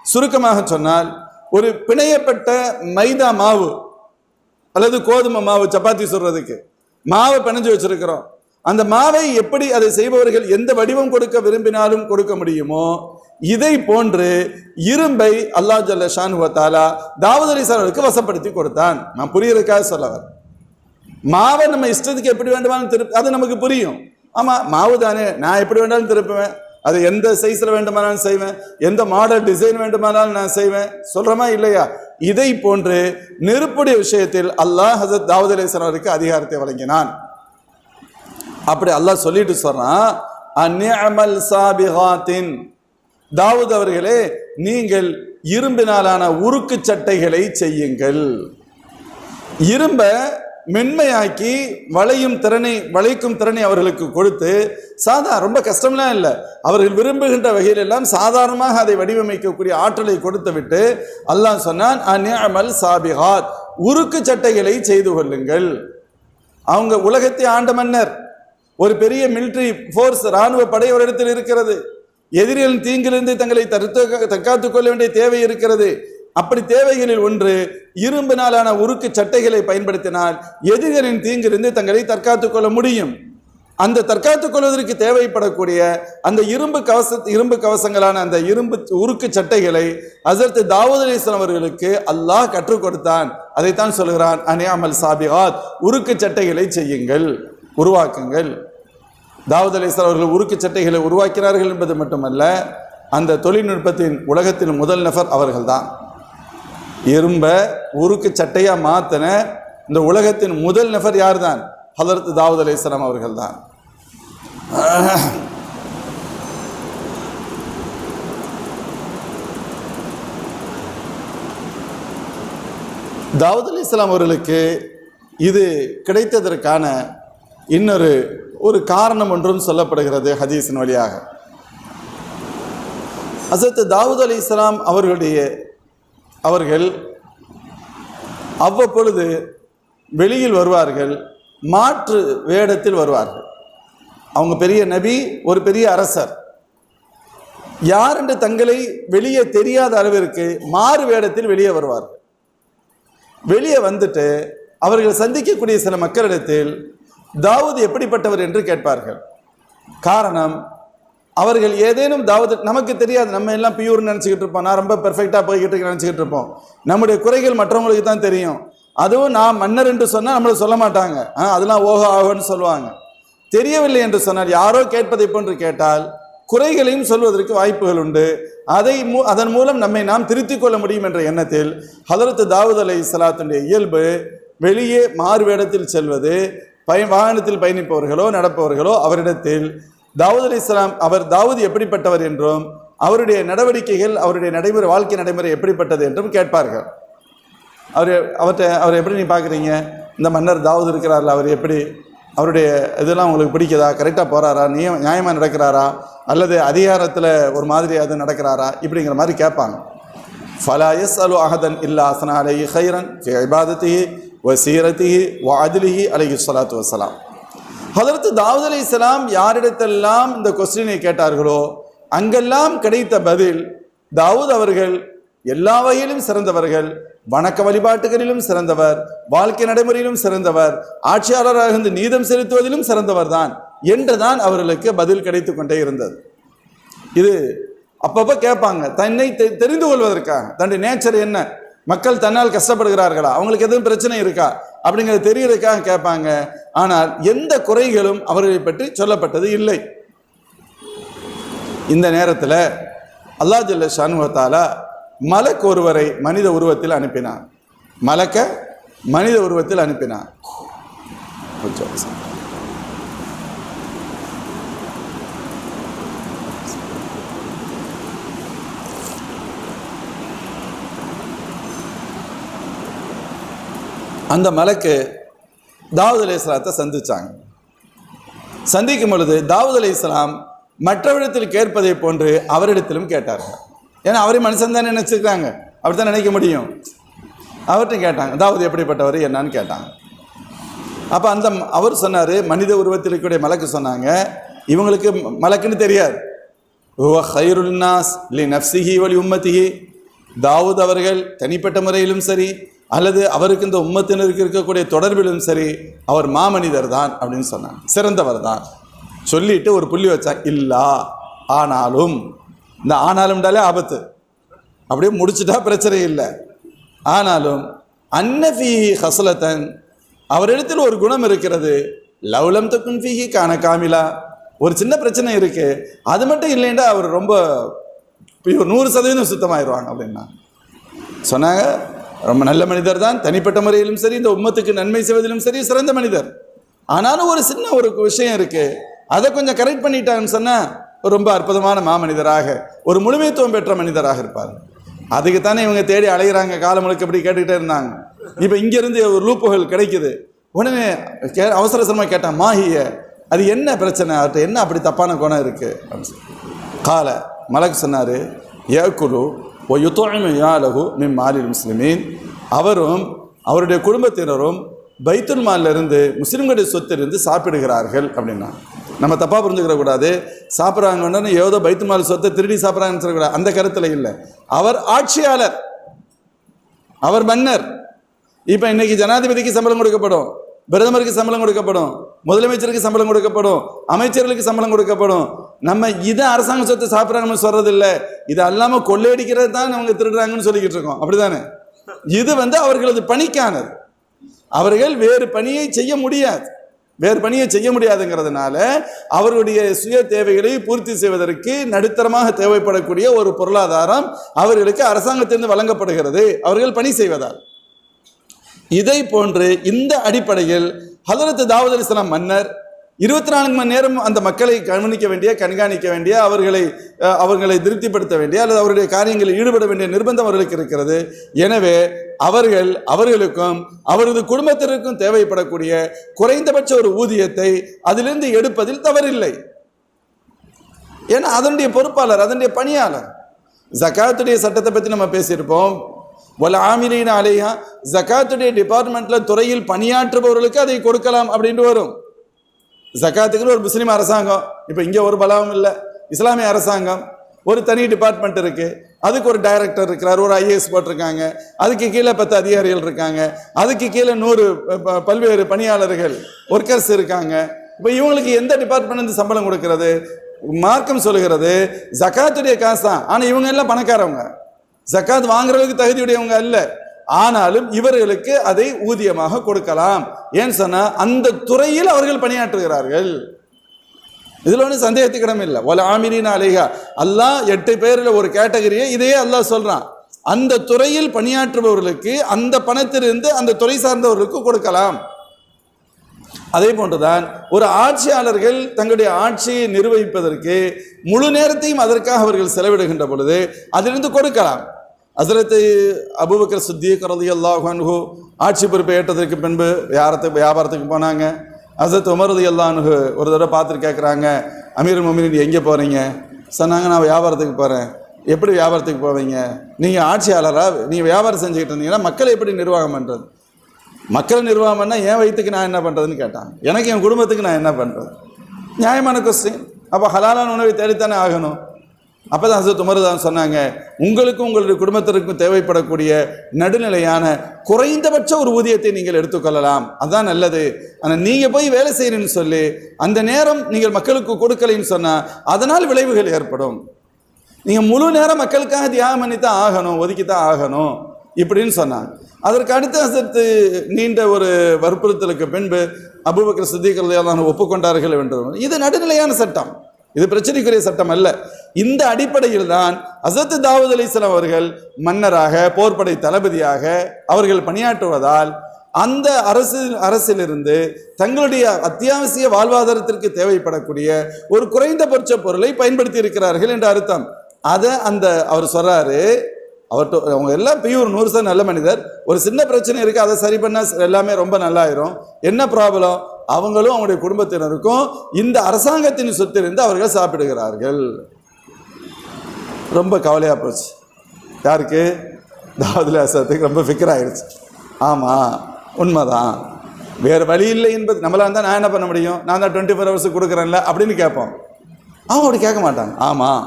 சுருக்கமாக சொன்னால், ஒரு பிணையப்பட்ட மைதா மாவு அல்லது கோதுமை மாவு, சப்பாத்தி சுடுறதுக்கு மாவை பிணைஞ்சு வச்சிருக்கிறோம். அந்த மாவை எப்படி அதை செய்பவர்கள் எந்த வடிவம் கொடுக்க விரும்பினாலும் கொடுக்க முடியுமோ, இதை போன்று இரும்பை அல்லாஹ் ஜல்ல ஷானு வ தஆலா தாவூத் அலைஹிஸ்ஸலாமுக்கு வசப்படுத்தி கொடுத்தான். நான் புரியறதுக்காக சொல்லவர். மாவை நம்ம இஷ்டத்துக்கு எப்படி வேண்டுமானாலும் அது நமக்கு புரியும். ஆமாம், மாவு தானே, நான் எப்படி வேண்டாலும் திருப்புவேன், அது எந்த சைஸில் வேண்டுமானாலும் செய்வேன், எந்த மாடல் டிசைன் வேண்டுமானாலும் நான் செய்வேன், சொல்கிறோமா இல்லையா? இதை போன்று நெருப்புடைய விஷயத்தில் அல்லாஹ் ஹஸரத் தாவூத் அலைஹிஸ்ஸலாம் அவருக்கு அதிகாரத்தை வழங்கினான். அப்படி அல்லாஹ் சொல்லிட்டு சொல்றான், அன்னிஅமல் சாபிகாத்தின், தாவூத் அவர்களே நீங்கள் இரும்பினாலான உருக்கு சட்டைகளை செய்யுங்கள். இரும்ப மென்மையாக்கி வளைக்கும் திறனை அவர்களுக்கு கொடுத்து, ரொம்ப கஷ்டம்லாம் இல்லை, அவர்கள் விரும்புகின்ற வகையில் எல்லாம் சாதாரணமாக அதை வடிவமைக்கக்கூடிய ஆற்றலை கொடுத்து விட்டு அல்லாஹ் சொன்னான், அன்னிஅமல் சாபிகாத், உருக்கு சட்டைகளை செய்து கொள்ளுங்கள். அவங்க உலகத்தை ஆண்ட மன்னர், ஒரு பெரிய மிலிட்டரி போர்ஸ் இராணுவ படை ஒரு இடத்தில் இருக்கிறது. எதிரிகளின் தீங்கிலிருந்து தங்களை தற்காத்துக் கொள்ள வேண்டிய தேவை இருக்கிறது. அப்படி தேவைகளில் ஒன்று இரும்பினாலான உருக்கு சட்டைகளை பயன்படுத்தினால் எதிரிகளின் தீங்கிலிருந்து தங்களை தற்காத்துக் கொள்ள முடியும். அந்த தற்காத்துக் கொள்வதற்கு தேவைப்படக்கூடிய அந்த இரும்பு கவசங்களான அந்த உருக்கு சட்டைகளை ஹஸரத் தாவூத் அலைஹிஸ்ஸலாம் அவர்களுக்கு அல்லாஹ் கற்றுக் கொடுத்தான். அதைத்தான் சொல்கிறான், அன்னிஅமல் சாபிகாத், உருக்கு சட்டைகளை செய்யுங்கள், உருவாக்குங்கள். தாவூத் அலைஹிஸ்ஸலாம் அவர்கள் உருக்கு சட்டைகளை உருவாக்கினார்கள் என்பது மட்டுமல்ல, அந்த தொழில்நுட்பத்தின் உலகத்தின் முதல் நபர் அவர்கள்தான். இரும்ப உருக்கு சட்டையா மாத்தின இந்த உலகத்தின் முதல் நபர் யார் தான்? ஹஸரத் தாவூத் அலைஹிஸ்ஸலாம் அவர்கள் தான். தாவூத் அலைஹிஸ்ஸலாம் அவர்களுக்கு இது கிடைத்ததற்கான இன்னொரு காரணம் ஒன்றும் சொல்லப்படுகிறது ஹதீஸின் வழியாக. ஹஸரத் தாவூத் அலைஹிஸ்ஸலாம் அவர்கள் அவ்வப்பொழுது வெளியில் வருவார்கள், மாற்று வேடத்தில் வருவார்கள். அவங்க பெரிய நபி, ஒரு பெரிய அரசர். யார் என்று தங்களை வெளியே தெரியாத அளவிற்கு மாறு வேடத்தில் வெளியே வருவார்கள். வெளியே வந்துட்டு அவர்கள் சந்திக்கக்கூடிய சில மக்களிடத்தில் தாவூத் எப்படிப்பட்டவர் என்று கேட்பார்கள். காரணம், அவர்கள் ஏதேனும் தாவூத் நமக்கு தெரியாது, நம்ம எல்லாம் பியூர்னு நினச்சிக்கிட்டு இருப்போம், நான் ரொம்ப பெர்ஃபெக்டாக போய்கிட்டு நினச்சிக்கிட்டு இருப்போம். நம்முடைய குறைகள் மற்றவங்களுக்கு தான் தெரியும். அதுவும் நான் மன்னர் என்று சொன்னால் நம்மளை சொல்ல மாட்டாங்க, அதெல்லாம் ஓஹோ ஆகோன்னு சொல்லுவாங்க. தெரியவில்லை என்று சொன்னால், யாரோ கேட்பதை போன்று கேட்டால் குறைகளையும் சொல்வதற்கு வாய்ப்புகள் உண்டு. அதன் மூலம் நம்மை நாம் திருத்திக் கொள்ள முடியும் என்ற எண்ணத்தில் ஹஸரத் தாவூத் அலைஹிஸ்ஸலாத்துடைய இயல்பு வெளியே மாறு வேடத்தில் செல்வது. வாகனத்தில் பயணிப்பவர்களோ நடப்பவர்களோ அவரிடத்தில் தாவூத் அலைஹிஸ்ஸலாம் தாவூத் எப்படிப்பட்டவர் என்றும் அவருடைய நடவடிக்கைகள், அவருடைய வாழ்க்கை நடைமுறை எப்படிப்பட்டது என்றும் கேட்பார்கள். அவர் எப்படி நீ பார்க்குறீங்க, இந்த மன்னர் தாவூத் இருக்கிறார்ல, அவர் எப்படி, அவருடைய இதெல்லாம் உங்களுக்கு பிடிக்குதா, கரெக்டாக போகிறாரா, நியாயமாக நடக்கிறாரா, அல்லது அதிகாரத்தில் ஒரு மாதிரி அது நடக்கிறாரா, இப்படிங்கிற மாதிரி கேட்பாங்க. ஃபலா யஸ்அலு அஹதன் இல்லா அஸ்னா அலைஹி கைரன் ஃபி இபாதத்திஹி வ சீரத்திஹி வ அத்லிஹி அலைஹி ஸலாத்து வஸ்ஸலாம். ஹஸரத் தாவூத் அலைஹிஸ்ஸலாம் யாரிடத்தெல்லாம் இந்த கொஸ்டினை கேட்டார்களோ அங்கெல்லாம் கிடைத்த பதில், தாவூத் அவர்கள் எல்லா வகையிலும் சிறந்தவர்கள், வணக்க வழிபாட்டுகளிலும் சிறந்தவர், வாழ்க்கை நடைமுறையிலும் சிறந்தவர், ஆட்சியாளராக இருந்து நீதம் செலுத்துவதிலும் சிறந்தவர் தான் என்றுதான் அவர்களுக்கு பதில் கிடைத்து கொண்டே இருந்தது. இது அப்பப்போ கேட்பாங்க, தன்னை தெரிந்து கொள்வதற்காக. தன்னுடைய நேச்சர் என்ன, மக்கள் தன்னால் கஷ்டப்படுகிறார்களா, அவங்களுக்கு எதுவும் பிரச்சனை இருக்கா அப்படிங்கிறது தெரியறதுக்காக கேட்பாங்க. ஆனால் எந்த குறைகளும் அவர்களை பற்றி சொல்லப்பட்டது இல்லை. இந்த நேரத்தில் அல்லாஹ் ஜல்ல ஷானு வ தஆலா மலக் ஒருவரை மனித உருவத்தில் அனுப்பினான். மனித உருவத்தில் அனுப்பினான். அந்த மலக்கு தாவூத் அலைஹிஸ்ஸலாத்தை சந்திச்சாங்க. சந்திக்கும் பொழுது தாவூத் அலைஹிஸ்ஸலாம் மற்றவரிடத்தில் கேட்பதை போன்று அவரிடத்திலும் கேட்டார்கள். ஏன்னா அவரே மனுஷன் தானே நினச்சிருக்காங்க, அப்படி தான் நினைக்க முடியும். அவர்கிட்ட கேட்டாங்க, தாவூத் எப்படிப்பட்டவர் என்னன்னு கேட்டாங்க. அப்போ அவர் சொன்னார், மனித உருவத்தில் இருக்கக்கூடிய மலக்கு சொன்னாங்க, இவங்களுக்கு மலக்குன்னு தெரியாது. ஹுவ கைருல் நாஸ் லி நஃப்ஸிஹி வலி உம்மத்திஹி. தாவூத் அவர்கள் தனிப்பட்ட முறையிலும் சரி, அல்லது அவருக்கு இந்த உம்மத்தினருக்கு இருக்கக்கூடிய தொடர்பிலும் சரி, அவர் மாமனிதர் தான் அப்படின்னு சொன்னாங்க, சிறந்தவர் தான். சொல்லிட்டு ஒரு புள்ளி வச்சா, இல்லா ஆனாலும். இந்த ஆனாலும்டாலே ஆபத்து, அப்படியே முடிச்சுட்டா பிரச்சனை இல்லை. ஆனாலும் அன்னஃபீஹி ஹஸ்லத்தன், அவரிடத்தில் ஒரு குணம் இருக்கிறது, லவ்லம் தக்குன் ஃபீஹி கான காமிலா, ஒரு சின்ன பிரச்சனை இருக்குது, அது மட்டும் இல்லைன்னா அவர் ரொம்ப 100% சுத்தமாயிடுவாங்க அப்படின்னா சொன்னாங்க. ரொம்ப நல்ல மனிதர் தான், தனிப்பட்ட முறையிலும் சரி, இந்த உம்மத்துக்கு நன்மை செய்வதிலும் சரி சிறந்த மனிதர். ஆனாலும் ஒரு சின்ன ஒரு விஷயம் இருக்குது, அதை கொஞ்சம் கரெக்ட் பண்ணிட்டாங்கன்னு சொன்னால் ரொம்ப அற்புதமான மாமனிதராக, ஒரு முழுமைத்துவம் பெற்ற மனிதராக இருப்பார். அதுக்கு தானே இவங்க தேடி அலைகிறாங்க, காலம் முழுக்க இப்படி கேட்டுக்கிட்டே இருந்தாங்க. இப்போ இங்கேருந்து ஒரு லூப்புகள் கிடைக்குது. உடனே அவசர அவசரமாக கேட்டான், மாஹிய, அது என்ன பிரச்சனை, அவர்கிட்ட என்ன அப்படி தப்பான குணம் இருக்குது அப்படின்னு சொல்லி. கால மலக்கு சொன்னார், ஏக்குலு ஓ யுத்தோமி யாலகு மின் மாலில் முஸ்லிமீன், அவரும் அவருடைய குடும்பத்தினரும் பைத்துல் மாலிலிருந்து முஸ்லீம்களுடைய சொத்திலிருந்து சாப்பிடுகிறார்கள் அப்படின்னா. நம்ம தப்பாக புரிஞ்சுக்கிற கூடாது, சாப்பிட்றாங்கன்னு ஏதோ பைத்துல் மால் சொத்தை திருடி சாப்பிட்றாங்கன்னு சொல்லக்கூடாது, அந்த கருத்தில் இல்லை. அவர் ஆட்சியாளர், அவர் மன்னர். இப்போ இன்னைக்கு ஜனாதிபதிக்கு சம்பளம் கொடுக்கப்படும், பிரதமருக்கு சம்பளம் கொடுக்கப்படும், முதலமைச்சருக்கு சம்பளம் கொடுக்கப்படும், அமைச்சர்களுக்கு சம்பளம் கொடுக்கப்படும். நம்ம இதை அரசாங்க சொத்தை சாப்பிட்றாங்கன்னு சொல்றது இல்லை, இது அல்லாமல் கொள்ளையடிக்கிறது தான் அவங்க திருடுறாங்கன்னு சொல்லிக்கிட்டு இருக்கோம். அப்படிதானே? இது அவர்களது பணிக்கானது. அவர்கள் வேறு பணியை செய்ய முடியாது, வேறு பணியை செய்ய முடியாதுங்கிறதுனால அவர்களுடைய சுய தேவைகளை பூர்த்தி செய்வதற்கு நடுத்தரமாக தேவைப்படக்கூடிய ஒரு பொருளாதாரம் அவர்களுக்கு அரசாங்கத்திலிருந்து வழங்கப்படுகிறது, அவர்கள் பணி செய்வதால். இதை போன்று இந்த அடிப்படையில் ஹதரத் தாவூத் அலைஹிஸ்ஸலாம் மன்னர் 24 மணி நேரம் அந்த மக்களை கவனிக்க வேண்டிய, கண்காணிக்க வேண்டிய, அவர்களை திருப்திப்படுத்த வேண்டிய அல்லது அவருடைய காரியங்களில் ஈடுபட வேண்டிய நிர்பந்தம் அவர்களுக்கு இருக்கிறது. எனவே அவர்களுக்கும் அவரது குடும்பத்தினருக்கும் தேவைப்படக்கூடிய குறைந்தபட்ச ஒரு ஊதியத்தை அதிலிருந்து எடுப்பதில் தவறில்லை. ஏன்னா அதனுடைய பொறுப்பாளர், அதனுடைய பணியாளர். ஜகாத்துடைய சட்டத்தை பற்றி நம்ம பேசியிருப்போம். வல ஆமிலீன அலைஹா, ஜகாத்துடைய டிபார்ட்மெண்ட்டில் துறையில் பணியாற்றுபவர்களுக்கு அதை கொடுக்கலாம் அப்படின்ட்டு வரும். ஜகாத்துக்குன்னு ஒரு முஸ்லீம் அரசாங்கம், இப்போ இங்கே ஒரு பலமும் இல்லை, இஸ்லாமிய அரசாங்கம் ஒரு தனி டிபார்ட்மெண்ட் இருக்குது, அதுக்கு ஒரு டைரக்டர் இருக்கிறார், ஒரு ஐஏஎஸ் போட்டிருக்காங்க, அதுக்கு கீழே 10 அதிகாரிகள் இருக்காங்க, அதுக்கு கீழே 100 பல்வேறு பணியாளர்கள் ஒர்க்கர்ஸ் இருக்காங்க. இப்போ இவங்களுக்கு எந்த டிபார்ட்மெண்ட் சம்பளம் கொடுக்கறது? மார்க்கம் சொல்லுகிறது ஜகாத்துடைய காசு தான். ஆனால் இவங்க எல்லாம் பணக்காரவங்க, ஜகாத் வாங்குறதுக்கு தகுதியுடையவங்க அல்ல. ஆனாலும் இவர்களுக்கு அதை ஊதியமாக கொடுக்கலாம். ஏன்னு சொன்னா அந்த துறையில் அவர்கள் பணியாற்றுகிறார்கள். இதுல ஒன்றும் சந்தேகத்துக்கு இடம் இல்லை. ஒல ஆமிரீன அலைஹா, அல்லாஹ் 8 பேர்ல ஒரு கேட்டகரியை இதையே அல்லாஹ் சொல்றான். அந்த துறையில் பணியாற்றுபவர்களுக்கு அந்த பணத்திலிருந்து அந்த துறை சார்ந்தவர்களுக்கு கொடுக்கலாம். அதே போன்றுதான் ஒரு ஆட்சியாளர்கள் தங்களுடைய ஆட்சியை நிர்வகிப்பதற்கு முழு நேரத்தையும் அதற்காக அவர்கள் செலவிடுகின்ற பொழுது அதிலிருந்து கொடுக்கலாம். ஹஸரத் அபூபக்கர் சித்தீக் ரலியல்லாஹு அன்ஹு ஆட்சி பொறுப்பை ஏற்றதற்கு பின்பு வியாபாரத்துக்கு போனாங்க. ஹஸரத் உமர் ரலியல்லாஹு அன்ஹு ஒரு தடவை பார்த்துட்டு கேட்குறாங்க, அமீருல் முஃமினீன் எங்கே போகிறீங்க? சொன்னாங்க, நான் வியாபாரத்துக்கு போகிறேன். எப்படி வியாபாரத்துக்கு போவீங்க? நீங்கள் ஆட்சியாளராக நீங்கள் வியாபாரம் செஞ்சுக்கிட்டு இருந்தீங்கன்னா மக்களை எப்படி நிர்வாகம் பண்ணுறது? மக்களை நிர்வாகம் பண்ணால் என் வயிற்றுக்கு நான் என்ன பண்ணுறதுன்னு கேட்டாங்க. எனக்கு என் குடும்பத்துக்கு நான் என்ன பண்ணுறது? நியாயமான கொஸ்டின். அப்போ ஹலாலான உணவை தேடித்தானே ஆகணும். அப்போ தான் ஹஸரத் உமர் தான் சொன்னாங்க, உங்களுக்கும் உங்களுடைய குடும்பத்திற்கும் தேவைப்படக்கூடிய நடுநிலையான குறைந்தபட்ச ஒரு ஊதியத்தை நீங்கள் எடுத்துக்கொள்ளலாம், அதுதான் நல்லது. ஆனால் நீங்கள் போய் வேலை செய்யணும்னு சொல்லி அந்த நேரம் நீங்கள் மக்களுக்கு கொடுக்கலைன்னு சொன்னால் அதனால் விளைவுகள் ஏற்படும். நீங்கள் முழு நேரம் மக்களுக்காக தியாகம் பண்ணி தான் ஆகணும், ஒதுக்கித்தான் ஆகணும் இப்படின்னு சொன்னாங்க. அதற்கு அடுத்து ஹஸரத் நீண்ட ஒரு வற்புறுத்தலுக்கு பின்பு அபூபக்கர் சித்தீக் ரலியல்லாஹு அன்ஹு ஒப்புக்கொண்டார்கள் என்று. இது நடுநிலையான சட்டம், இது பிரச்சனைக்குரிய சட்டம் அல்ல. இந்த அடிப்படையில் தான் ஹஸரத் தாவூத் அலைஹிஸ்ஸலாம் அவர்கள் மன்னராக, போர்படை தளபதியாக அவர்கள் பணியாற்றுவதால் அந்த அரசிலிருந்து தங்களுடைய அத்தியாவசிய வாழ்வாதாரத்திற்கு தேவைப்படக்கூடிய ஒரு குறைந்தபட்ச பொருளை பயன்படுத்தி இருக்கிறார்கள் என்ற அர்த்தம். அதை அவர் சொல்றாரு. அவர்கிட்ட அவங்க எல்லாம் பியூர் 100% நல்ல மனிதர். ஒரு சின்ன பிரச்சனை இருக்குது, அதை சரி பண்ணால் எல்லாமே ரொம்ப நல்லாயிரும். என்ன ப்ராப்ளம்? அவங்களும் அவங்களுடைய குடும்பத்தினருக்கும் இந்த அரசாங்கத்தின் சொத்திலிருந்து அவர்கள் சாப்பிடுகிறார்கள். ரொம்ப கவலையாக போச்சு. யாருக்கு? தாவூத் அலைஹிஸ்ஸலாத்துக்கு ரொம்ப ஃபிக்கர் ஆகிடுச்சு. ஆமாம், உண்மைதான், வேறு வழி இல்லை என்பது. நம்மளாக இருந்தால் நான் என்ன பண்ண முடியும்? நான் தான் 24 hours கொடுக்குறேன்ல அப்படின்னு கேட்போம். அவங்க அப்படி கேட்க மாட்டாங்க. ஆமாம்,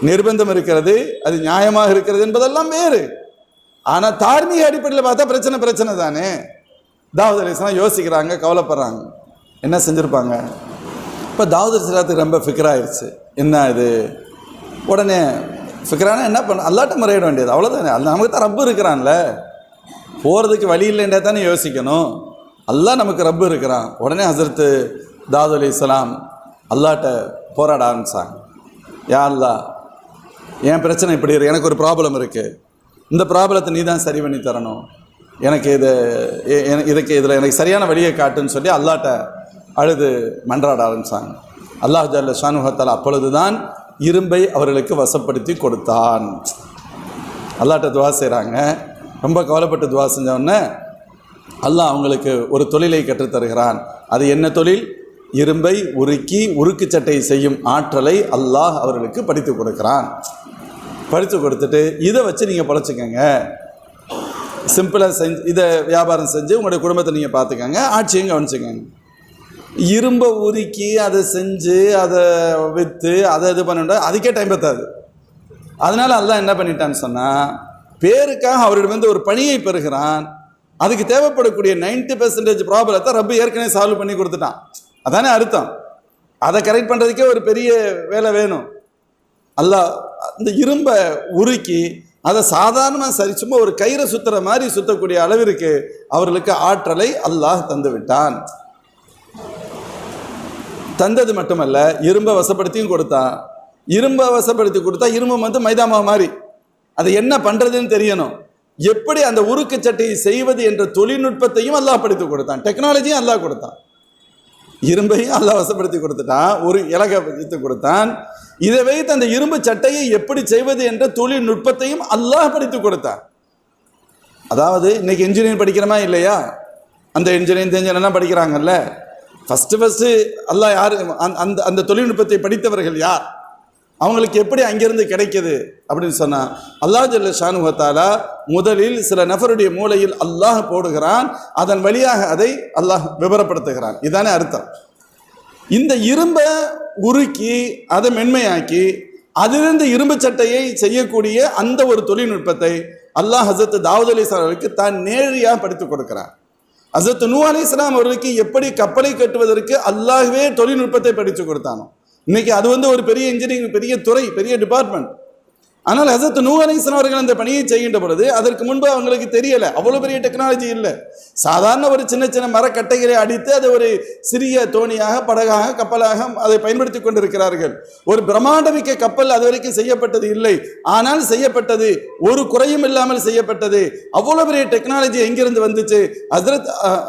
நிர்பந்தம் இருக்கிறது, அது நியாயமாக இருக்கிறது என்பதெல்லாம் வேறு. ஆனால் தார்மீக அடிப்படையில் பார்த்தா பிரச்சனை தானே. தாவூத் அலைஹிஸ்ஸலாம் யோசிக்கிறாங்க, கவலைப்படுறாங்க, என்ன செஞ்சுருப்பாங்க. இப்போ தாவூத் அலைஹிஸ்ஸலாத்துக்கு ரொம்ப ஃபிக்கர் ஆயிடுச்சு. என்ன இது? உடனே ஃபிக்கரானா என்ன பண்ண? அல்லாட்ட முறையிட வேண்டியது, அவ்வளோதானே. அல்ல நமக்கு தான் ரப்பு இருக்கிறான்ல, போகிறதுக்கு வழி இல்லைன்றே தானே யோசிக்கணும். அல்லாஹ் நமக்கு ரப்பு இருக்கிறான். உடனே ஹஸரத் தாவூத் அலைஹிஸ்ஸலாம் அல்லாட்ட போராட ஆரம்பித்தாங்க. யா அல்லாஹ், என் பிரச்சனை இப்படி இருக்கு, எனக்கு ஒரு ப்ராப்ளம் இருக்குது, இந்த ப்ராப்ளத்தை நீ தான் சரி பண்ணி தரணும், எனக்கு இதில் எனக்கு சரியான வழியை காட்டுன்னு சொல்லி அல்லாட்ட அழுது மன்றாட ஆரம்பித்தாங்க. அல்லாஹ் ஜல்ல ஷானுஹு தஆலா அப்பொழுது தான் இரும்பை அவர்களுக்கு வசப்படுத்தி கொடுத்தான். அல்லாட்ட துவா செய்கிறாங்க. ரொம்ப கவலைப்பட்டு துவா செஞ்சவுடனே அல்லாஹ் அவங்களுக்கு ஒரு தொழிலை கற்றுத்தருகிறான். அது என்ன தொழில்? இரும்பை உருக்கி உருக்கு சட்டை செய்யும் ஆற்றலை அல்லாஹ் அவர்களுக்கு படித்து கொடுக்குறான். படித்து கொடுத்துட்டு இதை வச்சு நீங்கள் பழச்சிக்கங்க, சிம்பிளாக செஞ்சு இதை வியாபாரம் செஞ்சு உங்களுடைய குடும்பத்தை நீங்கள் பார்த்துக்கங்க, ஆட்சியும் கவனிச்சுக்கங்க. இரும்பை உருக்கி அதை செஞ்சு அதை விற்று அதை இது பண்ணிட்டா அதுக்கே டைம் பத்தாது. அதனால் அல்லாஹ் என்ன பண்ணிட்டான்னு சொன்னால், பேருக்காக அவரிடமிருந்து ஒரு பணியை பெறுகிறான். அதுக்கு தேவைப்படக்கூடிய 90% ப்ராப்ளத்தை ரப்பு ஏற்கனவே சால்வ் பண்ணி கொடுத்துட்டான். அதானே அர்த்தம். அதை கரெக்ட் பண்ணுறதுக்கே ஒரு பெரிய வேலை வேணும். அல்லாஹ் அந்த இரும்பை உருக்கி அதை சாதாரணமாக சும்மா ஒரு கயிறை சுற்றுற மாதிரி சுற்றக்கூடிய அளவிற்கு அவர்களுக்கு ஆற்றலை அல்லாஹ் தந்து விட்டான். தந்தது மட்டுமல்ல, இரும்பை வசப்படுத்தியும் கொடுத்தான். இரும்பை வசப்படுத்தி கொடுத்தா இரும்பு மைதாமாவை மாதிரி அதை என்ன பண்ணுறதுன்னு தெரியணும். எப்படி அந்த உருக்கு சட்டையை செய்வது என்ற தொழில்நுட்பத்தையும் அல்லாஹ் படித்து கொடுத்தான். டெக்னாலஜியும் அல்லாஹ் கொடுத்தான். இரும்பையும் அல்லாஹ் வசப்படுத்தி கொடுத்துட்டான், ஒரு இலகை வைத்து கொடுத்தான். இதை வைத்து அந்த இரும்பு சட்டையை எப்படி செய்வது என்ற தொழில்நுட்பத்தையும் அல்லாஹ் படித்து கொடுத்தான். அதாவது இன்னைக்கு இன்ஜினியரிங் படிக்கிறோமா இல்லையா? அந்த இன்ஜினியரிங் படிக்கிறாங்கல்ல, ஃபஸ்ட்டு அல்லாஹ் யார் அந்த அந்த தொழில்நுட்பத்தை படித்தவர்கள் யார், அவங்களுக்கு எப்படி அங்கிருந்து கிடைக்கிது அப்படின்னு சொன்னால், அல்லாஹ் ஜல்ல ஷானுஹு தஆலா முதலில் சில நபருடைய மூளையில் அல்லாஹ் போடுகிறான், அதன் வழியாக அதை அல்லாஹ் விவரப்படுத்துகிறான். இதானே அர்த்தம். இந்த இரும்பை உருக்கி அதை மென்மையாக்கி அதிலிருந்து இரும்பு சட்டையை செய்யக்கூடிய அந்த ஒரு தொழில்நுட்பத்தை அல்லாஹ் ஹஸரத் தாவூத் அலைஹிஸ்ஸலாம் அவர்களுக்கு தான் நேரடியாக படித்து கொடுக்கிறான். ஹஸரத் நூஹ் அலைஹிஸ்ஸலாம் அவர்களுக்கு எப்படி கப்பலை கட்டுவதற்கு அல்லாஹ்வே தொழில்நுட்பத்தை படித்து கொடுத்தானோ, இன்னைக்கு அது ஒரு பெரிய இன்ஜினியரிங், பெரிய துறை, பெரிய டிபார்ட்மெண்ட். ஆனால் ஹஸரத் நூஹ் அலைஹிஸ்ஸலாம் அவர்கள் அந்த பணியை செய்கின்ற பொழுது அதற்கு முன்பு அவங்களுக்கு தெரியலை, அவ்வளோ பெரிய டெக்னாலஜி இல்லை. சாதாரண ஒரு சின்ன சின்ன மரக்கட்டைகளை அடித்து அதை ஒரு சிறிய தோணியாக, படகாக, கப்பலாக அதை பயன்படுத்தி கொண்டிருக்கிறார்கள். ஒரு பிரம்மாண்டமிக்க கப்பல் அது வரைக்கும் செய்யப்பட்டது இல்லை. ஆனால் செய்யப்பட்டது, ஒரு குறையும் இல்லாமல் செய்யப்பட்டது. அவ்வளோ பெரிய டெக்னாலஜி எங்கிருந்து வந்துச்சு?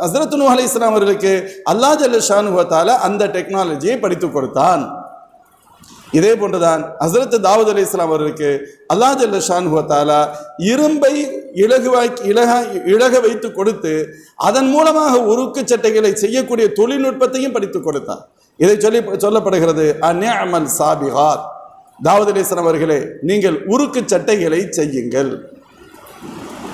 ஹஸரத் நூஹ் அலைஹிஸ்ஸலாம் அவர்களுக்கு அல்லாஹ் ஜல்ல ஷானுஹு தஆலா அந்த டெக்னாலஜியை படித்து கொடுத்தான். இதே போன்றுதான் ஹஸரத் தாவூத் அலைஹிஸ்ஸலாம் அவர்களுக்கு அல்லாஹ் ஜல்ல ஷானுஹு தஆலா இரும்பை இழக வைத்து கொடுத்து அதன் மூலமாக உருக்கு சட்டைகளை செய்யக்கூடிய தொழில்நுட்பத்தையும் படித்து கொடுத்தார். இதை சொல்லப்படுகிறது அன்னிஅமல் சாபிகாத். தாவூத் அலைஹிஸ்ஸலாம் அவர்களே, நீங்கள் உருக்கு சட்டைகளை செய்யுங்கள்.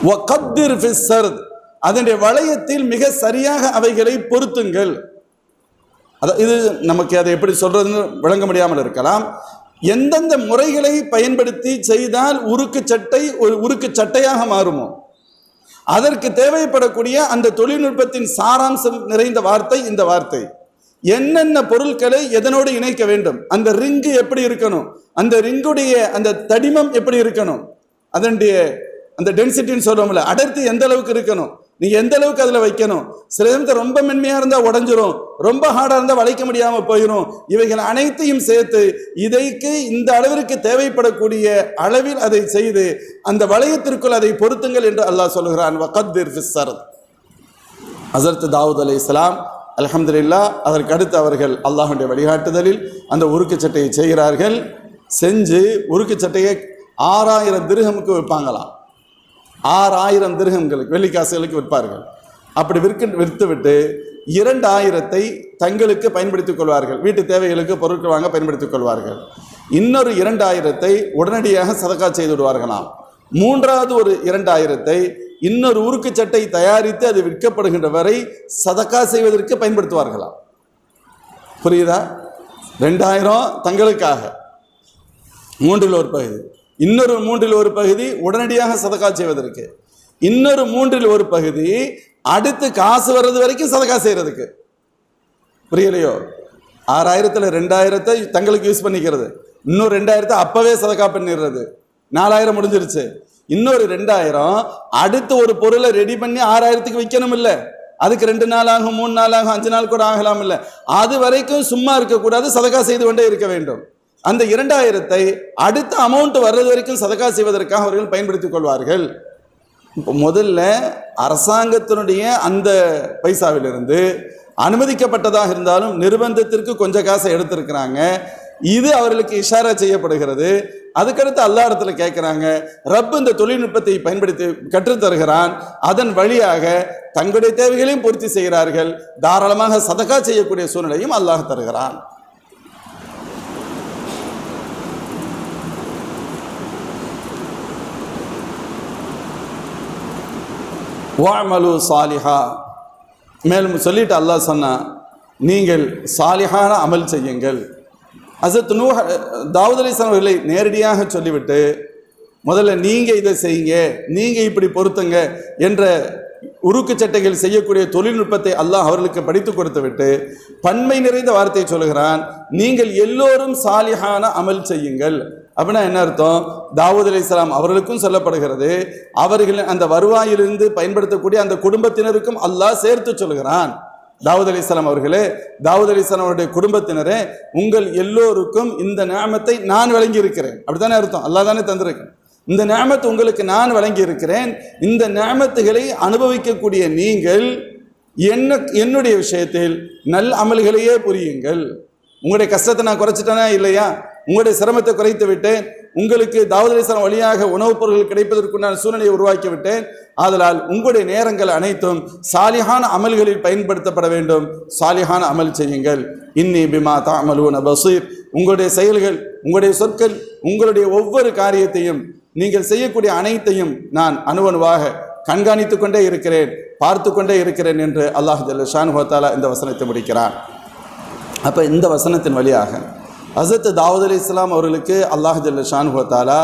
வகத்திர் ஃபிஸ் சர்த், அதனுடைய வளையத்தில் மிக சரியாக அவைகளை பொருத்துங்கள். இது நமக்கு அதை எப்படி சொல்றதுன்னு விளங்க முடியாமல் இருக்கலாம். எந்தெந்த முறைகளை பயன்படுத்தி செய்தால் உருக்கு சட்டை ஒரு உருக்கு சட்டையாக மாறுமோ அதற்கு தேவைப்படக்கூடிய அந்த தொழில்நுட்பத்தின் சாராம்சம் நிறைந்த வார்த்தை இந்த வார்த்தை. என்னென்ன பொருட்களை எதனோடு இணைக்க வேண்டும், அந்த ரிங்கு எப்படி இருக்கணும், அந்த ரிங்குடைய அந்த தடிமம் எப்படி இருக்கணும், அதனுடைய அந்த டென்சிட்டின்னு சொல்லுவோம்ல, அடர்த்தி எந்த அளவுக்கு இருக்கணும், நீங்க எந்த அளவுக்கு அதுல வைக்கணும். சில சமயத்தில் ரொம்ப மென்மையா இருந்தா உடஞ்சிரும், ரொம்ப ஹார்டா இருந்தா வளைக்க முடியாம போயிடும். இவைகள் அனைத்தையும் சேர்த்து இதைக்கு இந்த அளவிற்கு தேவைப்படக்கூடிய அளவில் அதை செய்து அந்த வளையத்திற்குள் அதை பொருத்துங்கள் என்று அல்லாஹ் சொல்கிறான். வகத்திர் ஃபிஸ் சர்த். ஹஸரத் தாவூத் அலைஹிஸ்ஸலாம் அல்ஹம்துலில்லாஹ் அதற்கு அடுத்து அவர்கள் அல்லாஹ்வுடைய வழிகாட்டுதலில் அந்த உருக்கு சட்டையை செய்கிறார்கள். செஞ்சு உருக்கு சட்டையை 6000 திர்ஹமுக்கு விற்பாங்களாம். 6000 திர்ஹம்களுக்கு, வெள்ளிக்காசுகளுக்கு விற்பார்கள். அப்படி விற்றுவிட்டு 2000 தங்களுக்கு பயன்படுத்திக் கொள்வார்கள். வீட்டு தேவைகளுக்கு பொருட்கள் வாங்க பயன்படுத்திக் கொள்வார்கள். இன்னொரு 2000 உடனடியாக சதக்கா செய்து விடுவார்களாம். மூன்றாவது ஒரு 2000 இன்னொரு உருக்கு சட்டை தயாரித்து அது விற்கப்படுகின்ற வரை சதக்கா செய்வதற்கு பயன்படுத்துவார்களாம். புரியுதா? 2000 தங்களுக்காக, 3 ஒரு பகுதி, இன்னொரு 3 ஒரு பகுதி உடனடியாக சதக்கா செய்வதற்கு, இன்னொரு 3 ஒரு பகுதி அடுத்து காசு வர்றது வரைக்கும் சதக்கா செய்யறதுக்கு. புரியலையோ? 6000ல் 2000 தங்களுக்கு யூஸ் பண்ணிக்கிறது, இன்னொரு 2000 அப்பவே சதக்கா பண்ணிடுறது. 4000 முடிஞ்சிருச்சு. இன்னொரு 2000 அடுத்து ஒரு பொருளை ரெடி பண்ணி 6000க்கு விற்கணும் இல்லை, அதுக்கு 2 நாள் ஆகும், 3 நாள் ஆகும், 5 நாள் கூட ஆகலாம். இல்லை, அது வரைக்கும் சும்மா இருக்கக்கூடாது, சதகா செய்து கொண்டே இருக்க வேண்டும். அந்த 2000-ஐ அடுத்த அமௌண்ட் வர்றது வரைக்கும் சதகா செய்வதற்காக அவர்கள் பயன்படுத்திக் கொள்வார்கள். இப்போ முதல்ல அரசாங்கத்தினுடைய அந்த பைசாவிலிருந்து அனுமதிக்கப்பட்டதாக இருந்தாலும் நிர்பந்தத்திற்கு கொஞ்சம் காசை எடுத்திருக்கிறாங்க. இது அவர்களுக்கு இஷாரா செய்யப்படுகிறது. அதுக்கடுத்து அல்லாஹ் இடத்துல கேட்கிறாங்க, ரப் இந்த தொழில்நுட்பத்தை பயன்படுத்தி கற்றுத்தருகிறான், அதன் வழியாக தங்களுடைய தேவைகளையும் பூர்த்தி செய்கிறார்கள், தாராளமாக சதகா செய்யக்கூடிய சூழ்நிலையும் அல்லாஹ் தருகிறான். வஅமலு சாலிஹா, மேலும் சொல்லிட்டு அல்லாஹ் சொன்னா, நீங்கள் சாலிஹான அமல் செய்யுங்கள். ஹஸரத் நூஹ் தாவூத் அலைஹிஸ்ஸலாம் அவர்களை நேரடியாக சொல்லிவிட்டு, முதல்ல நீங்கள் இதை செய்யுங்க, நீங்கள் இப்படி பொருத்துங்க என்ற உருக்கு சட்டைகள் செய்யக்கூடிய தொழில்நுட்பத்தை அல்லாஹ் அவர்களுக்கு படித்து கொடுத்து விட்டு பன்மை நிறைந்த வார்த்தையை சொல்லுகிறான், நீங்கள் எல்லோரும் சாலிஹான அமல் செய்யுங்கள். அப்படின்னா என்ன அர்த்தம்? தாவூத் அலைஹிஸ்ஸலாம் அவர்களுக்கும் சொல்லப்படுகிறது, அவர்களின் அந்த வருவாயிலிருந்து பயன்படுத்தக்கூடிய அந்த குடும்பத்தினருக்கும் அல்லாஹ் சேர்த்து சொல்லுகிறான். தாவூத் அலைஹிஸ்ஸலாம் அவர்களே, தாவூத் அலைஹிஸ்ஸலாம் அவருடைய குடும்பத்தினரே, உங்கள் எல்லோருக்கும் இந்த நிஅமத்தை நான் வழங்கி இருக்கிறேன். அப்படித்தானே அர்த்தம்? அல்லாஹ் தானே தந்திருக்கேன். இந்த நிஅமத் உங்களுக்கு நான் வழங்கி இருக்கிறேன். இந்த நிஅமத்துகளை அனுபவிக்கக்கூடிய நீங்கள் என்னுடைய விஷயத்தில் நல் அமல்களையே புரியுங்கள். உங்களுடைய கஷ்டத்தை நான் குறைச்சிட்டேனா இல்லையா? உங்களுடைய சிரமத்தை குறைத்து விட்டேன். உங்களுக்கு தாவூத் அலைஹிஸ்ஸலாம் வழியாக உணவுப் பொருட்கள் கிடைப்பதற்குண்டான சூழ்நிலையை உருவாக்கி விட்டேன். ஆதலால் உங்களுடைய நேரங்கள் அனைத்தும் சாலிஹான அமல்களில் பயன்படுத்தப்பட வேண்டும். சாலிஹான அமல் செய்யுங்கள். இன்னி பிமா தஅமலூன பஸீர். உங்களுடைய செயல்கள், உங்களுடைய சொற்கள், உங்களுடைய ஒவ்வொரு காரியத்தையும், நீங்கள் செய்யக்கூடிய அனைத்தையும் நான் அணுவணுவாக கண்காணித்து கொண்டே இருக்கிறேன், பார்த்து கொண்டே இருக்கிறேன் என்று அல்லாஹ் ஜல்ல ஷானுஹு வ தஆலா இந்த வசனத்தை முடிக்கிறார். அப்போ இந்த வசனத்தின் வழியாக ஹஸரத் தாவூத் அலைஹிஸ்ஸலாம் அவர்களுக்கு அல்லாஹ் ஜல்ல ஷானுஹு வ தஆலா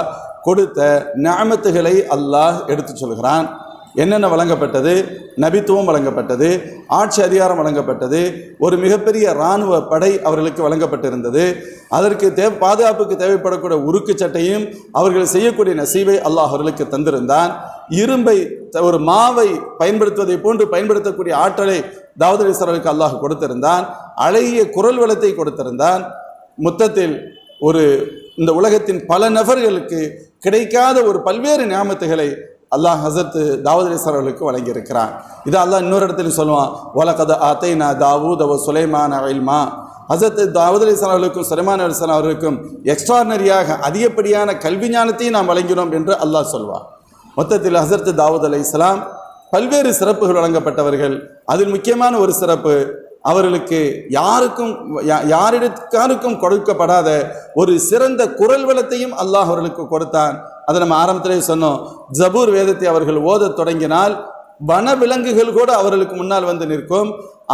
கொடுத்த நிஅமத்துகளை அல்லாஹ் எடுத்து சொல்கிறான். என்னென்ன வழங்கப்பட்டது? நபித்துவம் வழங்கப்பட்டது, ஆட்சி அதிகாரம் வழங்கப்பட்டது, ஒரு மிகப்பெரிய இராணுவ படை அவர்களுக்கு வழங்கப்பட்டிருந்தது, அதற்கு பாதுகாப்புக்கு தேவைப்படக்கூடிய உருக்கு சட்டையும் அவர்கள் செய்யக்கூடிய நசீவை அல்லாஹ் அவர்களுக்கு தந்திருந்தான். இரும்பை, ஒரு மாவை பயன்படுத்துவதை போன்று பயன்படுத்தக்கூடிய ஆற்றலை தாவூத் அலைஹிஸ்ஸலாமுக்கு அல்லாஹ் கொடுத்திருந்தான். அழகிய குரல் வளத்தை கொடுத்திருந்தான். மொத்தத்தில் இந்த உலகத்தின் பல நபர்களுக்கு கிடைக்காத ஒரு பல்வேறு நியாமத்துகளை அல்லாஹ் ஹஸரத் தாவூத் அலைஹிஸ்ஸலாம் அவர்களுக்கு வழங்கியிருக்கிறான். இதை அல்லாஹ் இன்னொரு இடத்துல சொல்லுவான், வலகத் ஆத்தைனா தாவூத வ சுலைமான இல்மா. ஹஸரத் தாவூத் அலைஹிஸ்ஸலாம் அவர்களுக்கும் சுலைமான் அலைஹிஸ்ஸலாம் அவர்களுக்கும் எக்ஸ்ட்ரானரியாக அதிகப்படியான கல்வி ஞானத்தையும் நாம் வழங்கினோம் என்று அல்லாஹ் சொல்வான். மொத்தத்தில் ஹஸரத் தாவூத் அலைஹிஸ்ஸலாம் பல்வேறு சிறப்புகள் வழங்கப்பட்டவர்கள். அதில் முக்கியமான ஒரு சிறப்பு, அவர்களுக்கு யாருக்கும் கொடுக்கப்படாத ஒரு சிறந்த குரல் வளத்தையும் அல்லாஹ் அவர்களுக்கு கொடுத்தான். அதை நம்ம ஆரம்பத்திலே சொன்னோம். ஜபூர் வேதத்தை அவர்கள் ஓதத் தொடங்கினால் வன விலங்குகள் கூட அவர்களுக்கு முன்னால் வந்து நிற்கும்.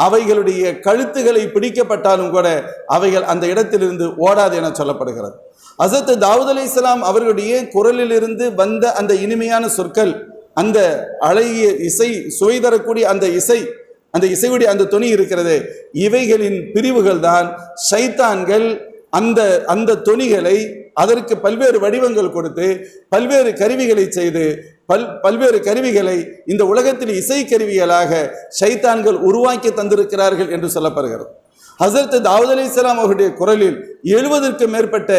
அவைகளுடைய கழுத்துகளை பிடிக்கப்பட்டாலும் கூட அவைகள் அந்த இடத்திலிருந்து ஓடாது என சொல்லப்படுகிறது. ஹஸரத் தாவூத் அலைஹிஸ்ஸலாம் அவர்களுடைய குரலிலிருந்து வந்த அந்த இனிமையான சொற்கள், அந்த அழகிய இசை, சுவை தரக்கூடிய அந்த இசையுடைய அந்த தொனி இருக்கிறது, இவைகளின் பிரிவுகள் தான் ஷைத்தான்கள் அந்த தொனிகளை அதற்கு பல்வேறு வடிவங்கள் கொடுத்து பல்வேறு கருவிகளை செய்து பல்வேறு கருவிகளை இந்த உலகத்தில் இசை கருவிகளாக ஷைத்தான்கள் உருவாக்கி தந்திருக்கிறார்கள் என்று சொல்லப்படுகிறது. ஹஸரத் தாவூத் அலைஹிஸ்ஸலாம் அவருடைய குரலில் 70க்கும் மேற்பட்ட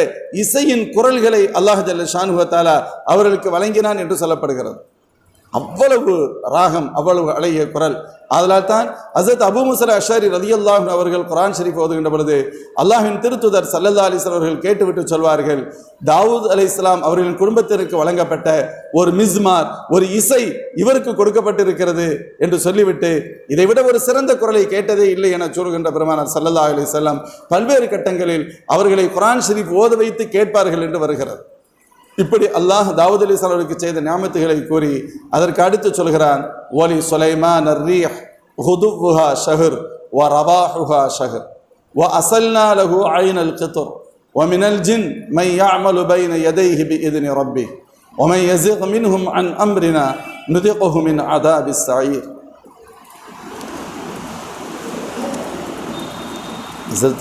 இசையின் குரல்களை அல்லாஹ் ஜல்ல ஷானுஹு வ தஆலா அவர்களுக்கு வழங்கினான் என்று சொல்லப்படுகிறது. அவ்வளவு ராகம், அவ்வளவு அழகிய குரல். அதனால் தான் ஹஸரத் அபூ மூஸா அஷ்அரி ரலியல்லாஹு அன்ஹு அவர்கள் குர்ஆன் ஷரீஃப் ஓதுகின்ற பொழுது அல்லாஹ்வின் திருத்தூதர் ஸல்லல்லாஹு அலைஹி வஸல்லம் அவர்கள் கேட்டுவிட்டு சொல்வார்கள், தாவூத் அலைஹிஸ்ஸலாம் அவர்களின் குடும்பத்திற்கு வழங்கப்பட்ட ஒரு மிஸ்மார், ஒரு இசை இவருக்கு கொடுக்கப்பட்டிருக்கிறது என்று சொல்லிவிட்டு, இதைவிட ஒரு சிறந்த குரலை கேட்டதே இல்லை என சொல்கின்ற பெருமானார் ஸல்லல்லாஹு அலைஹி வஸல்லம் பல்வேறு கட்டங்களில் அவர்களை குர்ஆன் ஷரீஃப் ஓத வைத்து கேட்பார்கள் என்று வருகிறது. இப்படி அல்லாஹ் தாவூத் அலைஹிஸ்ஸலாம் அவர்களுக்கு செய்த நியாமத்துகளை கூறி அதற்கு அடுத்து சொல்கிறான், வலி சுலைமான் அர்-ரீஹ் ஹுதுவுஹா ஷஹர் வ ரவாஹுஹா ஷஹர் வ அஸல்னா லஹு ஐனல் கித்ர் வ மினல் ஜின் மன் يعمل بين يديه بإذن ربه ومن يزغ منهم عن أمرنا نذقه من عذاب السعير.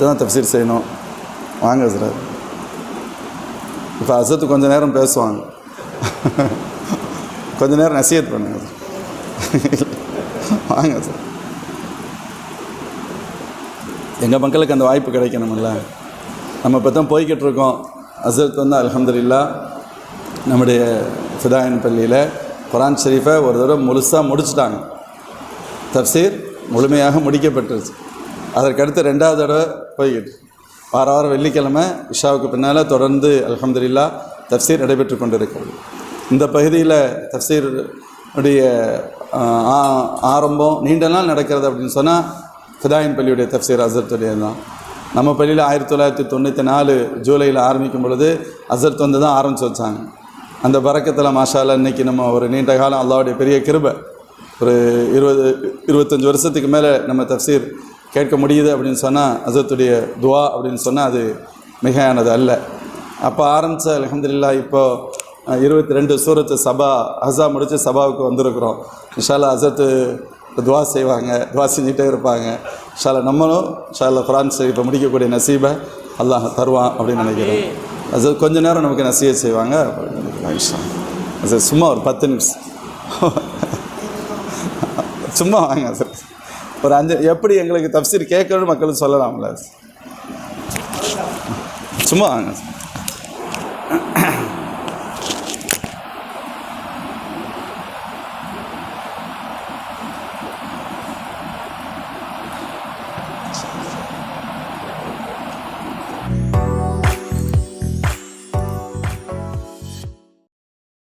தான் தஃப்சீர் செய்யணும். வாங்க ஹஸரத். இப்போ ஹஸரத் கொஞ்ச நேரம் பேசுவாங்க, கொஞ்ச நேரம் நசீஹத் பண்ணுங்க. வாங்க சார். எங்கள் மக்களுக்கு அந்த வாய்ப்பு கிடைக்கணும்ல. நம்ம இப்போ தான் போய்கிட்டு இருக்கோம். ஹஸரத் வந்து அல்ஹம்துலில்லாஹ் நம்முடைய ஃபிதாயின் பள்ளியில் குர்ஆன் ஷரீஃபை ஒரு தடவை முழுசாக முடிச்சிட்டாங்க. தஃப்சீர் முழுமையாக முடிக்கப்பட்டுருச்சு. அதற்கடுத்து 2வது தடவை போய்கிட்டு வாரம் வெள்ளிக்கிழமை இஷாவுக்கு பின்னால் தொடர்ந்து அல்ஹம்துலில்லாஹ் தஃப்சீர் நடைபெற்று கொண்டிருக்கிறது. இந்த பகுதியில் தஃப்சீர் உடைய ஆரம்பம் நீண்ட நாள் நடக்கிறது அப்படின்னு சொன்னால் ஃபிதாயின் பள்ளியுடைய தஃப்சீர் ஹஸரத்துடைய தான். நம்ம பள்ளியில் 1994 ஜூலையில் ஆரம்பிக்கும் பொழுது ஹஸரத் வந்து தான் ஆரம்பித்து வச்சாங்க. அந்த பரக்கத்தில் மாஷா அல்லாஹ் இன்றைக்கி நம்ம ஒரு நீண்ட காலம் அல்லாஹ்வுடைய பெரிய கிருபை ஒரு 20-25 வருஷத்துக்கு மேலே நம்ம தஃப்சீர் கேட்க முடியுது அப்படின்னு சொன்னால் ஹஸரத்துடைய துவா அப்படின்னு சொன்னால் அது மிகையானது அல்ல. அப்போ ஆரம்பித்த அல்ஹம்துலில்லாஹ் இப்போது 22 சூரத்து சபா ஹஸா முடித்து சபாவுக்கு வந்திருக்கிறோம். இன்ஷா அல்லாஹ் ஹஸரத்து துவா செய்வாங்க, துவா செஞ்சுட்டே இருப்பாங்க. இன்ஷா அல்லாஹ் நம்மளும் இன்ஷா அல்லாஹ் குர்ஆன் ஷரீஃபை முடிக்கக்கூடிய நசீபை அல்லாஹ் தருவான் அப்படின்னு நினைக்கிறேன். அது கொஞ்ச நேரம் நமக்கு நசீஹத் செய்வாங்க. அது சும்மா ஒரு 10 நிமிஷம் சும்மா வாங்க சார். ஒரு 5 எப்படி எங்களுக்கு தஃப்சீர் கேட்கணும்னு மக்களுக்கு சொல்லலாம்ல. சும்மா வாங்க சார்.